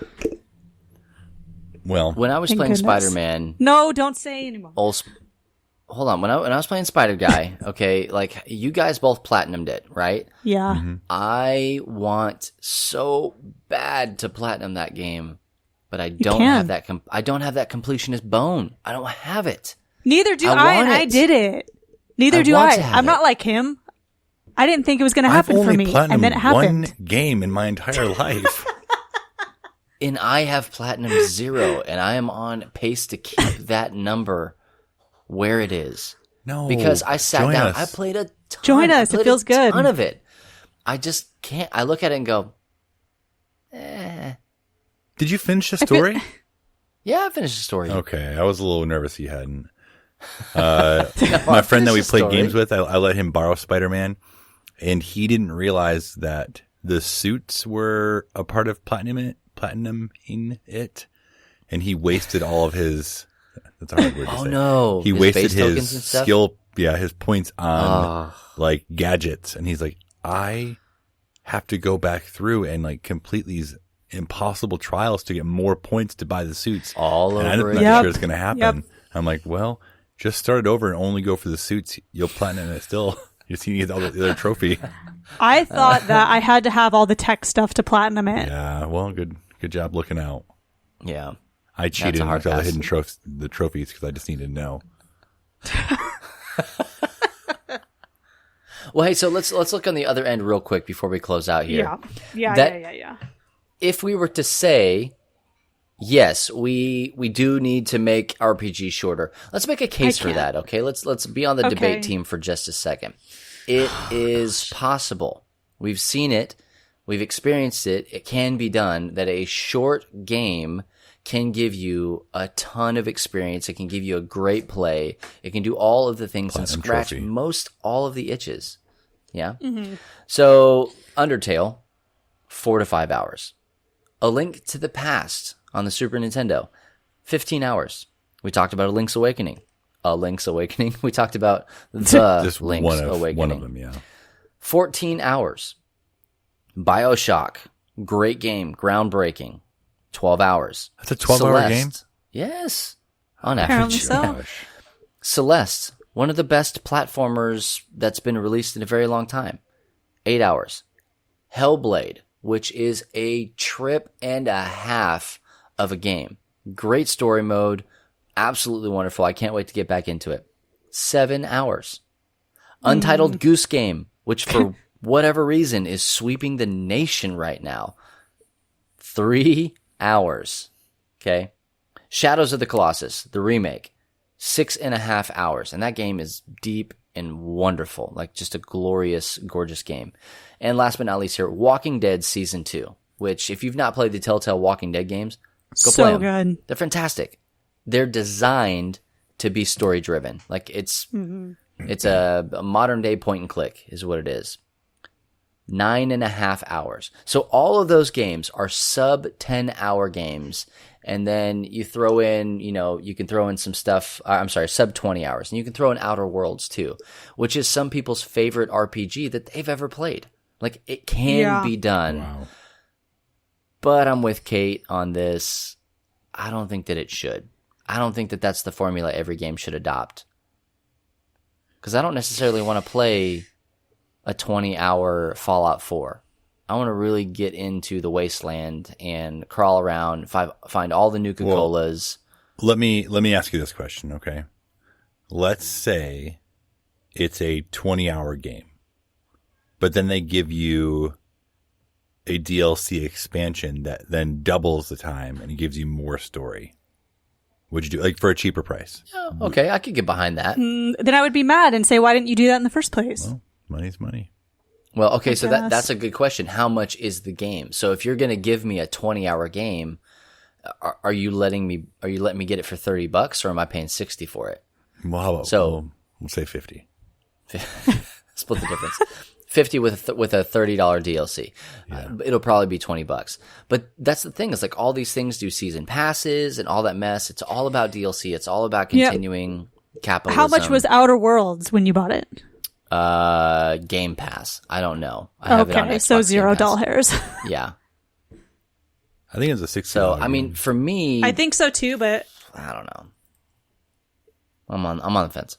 Well, when I was playing Spider-Man, no, don't say anymore. Hold on. When I was playing Spider Guy, okay, like you guys both platinumed it, right? Yeah. Mm-hmm. I want so bad to platinum that game. But I don't have that. I don't have that completionist bone. I don't have it. Neither do I, and I did it. Neither do I. I'm not like him. I didn't think it was going to happen for me, and then it happened. One game in my entire life, and I have platinum 0, and I am on pace to keep that number where it is. No, because I sat down. I played a ton. Join us. It feels good. Ton of it. I just can't. I look at it and go, Did you finish the story? Yeah, I finished the story. Okay, I was a little nervous you hadn't. My friend that we played games with, I let him borrow Spider-Man, and he didn't realize that the suits were a part of platinuming it, and he wasted all of his. That's a hard word to say. Oh no! He wasted his skill. Yeah, his points on like gadgets, and he's like, I have to go back through and like complete these impossible trials to get more points to buy the suits all over. And I'm not sure it's going to happen. Yep. I'm like, well, just start it over and only go for the suits. You'll platinum it still. You just need to get all the other trophy. I thought that I had to have all the tech stuff to platinum it. Yeah, well, good job looking out. Yeah, I cheated and got the hidden trophies because I just needed to know. Well, hey, so let's look on the other end real quick before we close out here. Yeah. If we were to say, yes, we do need to make RPG shorter. Let's make a case for that, okay? Let's be on the debate team for just a second. It is possible. We've seen it. We've experienced it. It can be done that a short game can give you a ton of experience. It can give you a great play. It can do all of the things and scratch most all of the itches. Yeah? Mm-hmm. So, Undertale, 4 to 5 hours. A Link to the Past on the Super Nintendo, 15 hours. We talked about A Link's Awakening. A Link's Awakening. We talked about the Link's Awakening. One of them, yeah. 14 hours. BioShock, great game, groundbreaking. 12 hours. That's a 12-hour game? Yes. On average. Celeste, one of the best platformers that's been released in a very long time. 8 hours. Hellblade, which is a trip and a half of a game. Great story mode. Absolutely wonderful. I can't wait to get back into it. 7 hours. Untitled Goose Game, which for whatever reason is sweeping the nation right now. 3 hours. Okay. Shadows of the Colossus, the remake, 6.5 hours. And that game is deep and wonderful. Like just a glorious, gorgeous game. And last but not least here, Walking Dead Season 2, which if you've not played the Telltale Walking Dead games, go play them. Good. They're fantastic. They're designed to be story driven. Like it's a modern day point and click is what it is. 9.5 hours. So all of those games are sub 10-hour games. And then you throw in, you can throw in some stuff. Sub 20 hours. And you can throw in Outer Worlds too, which is some people's favorite RPG that they've ever played. Like it can be done. Wow. But I'm with Kate on this. I don't think that it should. I don't think that that's the formula every game should adopt. Because I don't necessarily want to play a 20-hour Fallout 4. I want to really get into the wasteland and crawl around, find all the Nuka-Colas. Let me ask you this question, okay? Let's say it's a 20-hour game, but then they give you a DLC expansion that then doubles the time and it gives you more story. Would you do like for a cheaper price? Oh, okay, I could get behind that. Then I would be mad and say, why didn't you do that in the first place? Well, money's money. Well, okay, so that's a good question. How much is the game? So if you're going to give me a 20-hour game, are you letting me get it for $30 or am I paying 60 for it? Well, how about we'll say 50. Split the difference. 50 with a $30 DLC. Yeah. It'll probably be $20. But that's the thing is like all these things do season passes and all that mess. It's all about DLC. It's all about continuing capitalism. How much was Outer Worlds when you bought it? Game Pass. I don't know. I have it on Xbox so Game Pass. $0. Yeah. I think it's a $60. So I mean, for me, I think so too, but I don't know. I'm on the fence.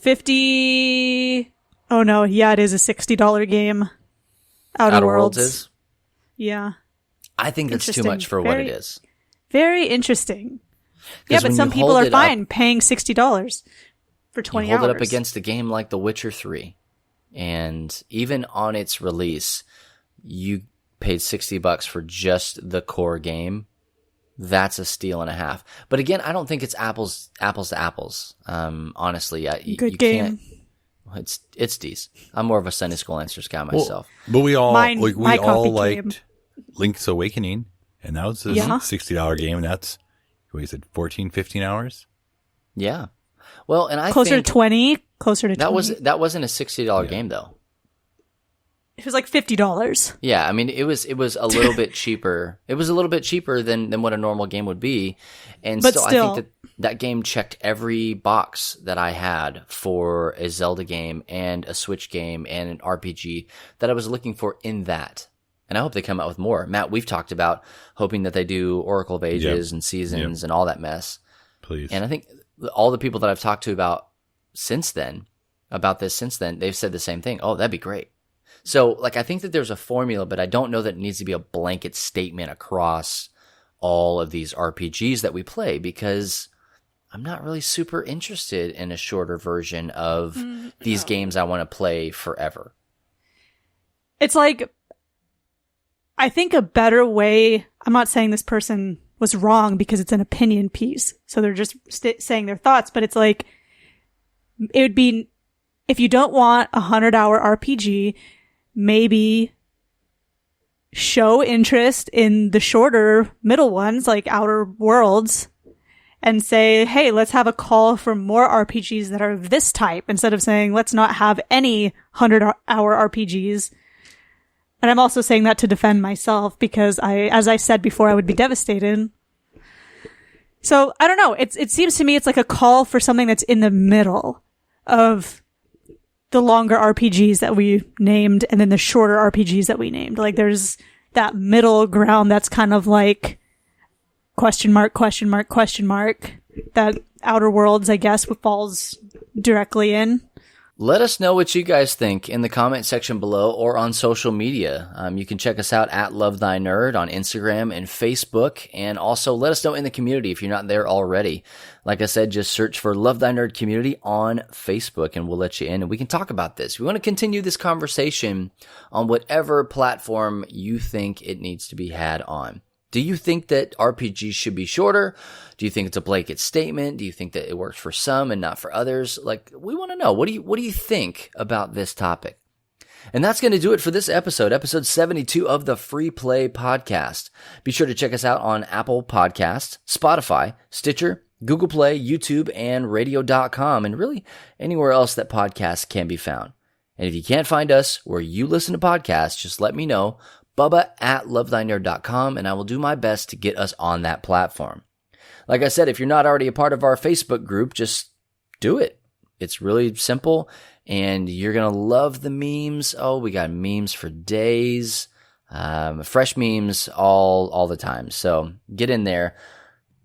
50. Oh no, yeah, it is a $60 game. Outer Worlds is. Yeah. I think that's too much for what it is. Very interesting. Yeah, but when some you people hold are it fine paying $60 for 20 hold hours. it up against a game like The Witcher 3, and even on its release, you paid $60 for just the core game. That's a steal and a half. But again, I don't think it's apples to apples. Honestly, Good you game. can't. It's decent. I'm more of a Sunday School Answers guy myself. But we all My all copy liked game. Link's Awakening, and that was a $60 game, and that's what you said, 14, 15 hours. Yeah. Well, and I closer think to 20. Closer to that 20. that wasn't a $60 game though. It was like $50. Yeah, I mean it was a little bit cheaper. It was a little bit cheaper than what a normal game would be, and But I think that game checked every box that I had for a Zelda game and a Switch game and an RPG that I was looking for in that. And I hope they come out with more. Matt, we've talked about hoping that they do Oracle of Ages and Seasons and all that mess. Please. And I think all the people that I've talked to about this since then, they've said the same thing. Oh, that'd be great. So, like, I think that there's a formula, but I don't know that it needs to be a blanket statement across all of these RPGs that we play because I'm not really super interested in a shorter version of these games I want to play forever. It's like, I think a better way, I'm not saying this person was wrong because it's an opinion piece. So they're just saying their thoughts, but it's like, it would be, if you don't want a 100-hour RPG, maybe show interest in the shorter middle ones like Outer Worlds and say, hey, let's have a call for more RPGs that are of this type instead of saying, let's not have any 100-hour RPGs. And I'm also saying that to defend myself because as I said before, I would be devastated. So I don't know. It seems to me it's like a call for something that's in the middle of the longer RPGs that we named and then the shorter RPGs that we named. Like there's that middle ground that's kind of like question mark, that Outer Worlds, I guess, falls directly in. Let us know what you guys think in the comment section below or on social media. You can check us out at Love Thy Nerd on Instagram and Facebook. And also let us know in the community if you're not there already. Like I said, just search for Love Thy Nerd Community on Facebook and we'll let you in and we can talk about this. We want to continue this conversation on whatever platform you think it needs to be had on. Do you think that RPGs should be shorter? Do you think it's a blanket statement? Do you think that it works for some and not for others? Like, we want to know. What do you think about this topic? And that's going to do it for this episode 72 of the Free Play Podcast. Be sure to check us out on Apple Podcasts, Spotify, Stitcher, Google Play, YouTube, and radio.com, and really anywhere else that podcasts can be found. And if you can't find us where you listen to podcasts, just let me know, bubba@lovethynerd.com, and I will do my best to get us on that platform. Like I said, if you're not already a part of our Facebook group, just do it. It's really simple, and you're going to love the memes. Oh, we got memes for days, fresh memes all the time. So get in there.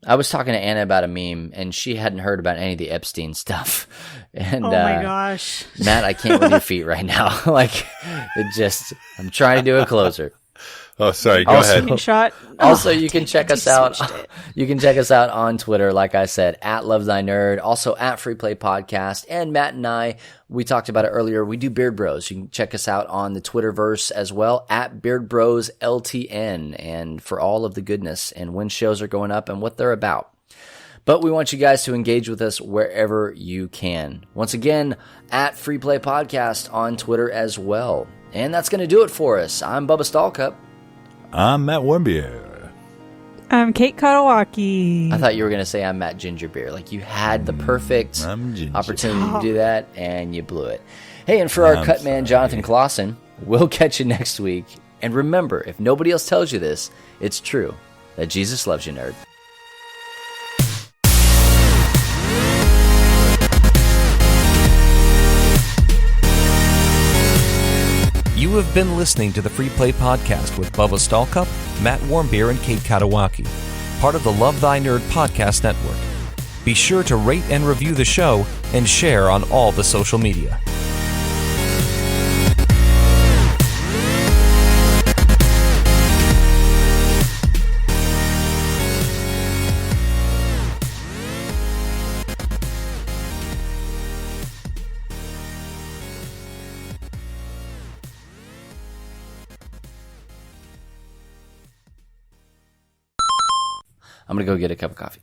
I was talking to Anna about a meme, and she hadn't heard about any of the Epstein stuff. And oh my gosh, Matt, I can't with your feet right now. Like, I'm trying to do a closer. Oh, sorry. Go ahead. Screenshot. Also, you can check us out. You can check us out on Twitter, like I said, @LoveThyNerd, also @FreePlay Podcast. And Matt and I, we talked about it earlier. We do Beard Bros. You can check us out on the Twitterverse as well, @BeardBrosLTN, and for all of the goodness and when shows are going up and what they're about. But we want you guys to engage with us wherever you can. Once again, @FreePlay Podcast on Twitter as well. And that's going to do it for us. I'm Bubba Stallcup. I'm Matt Warmbier. I'm Kate Katawaki. I thought you were going to say I'm Matt Gingerbeer. Like, you had the perfect opportunity to do that, and you blew it. Hey, and for our cut man, Jonathan Clausen, we'll catch you next week. And remember, if nobody else tells you this, it's true that Jesus loves you, nerd. You have been listening to the Free Play Podcast with Bubba Stallcup, Matt Warmbier, and Kate Katawaki, part of the Love Thy Nerd Podcast Network. Be sure to rate and review the show and share on all the social media. I'm going to go get a cup of coffee.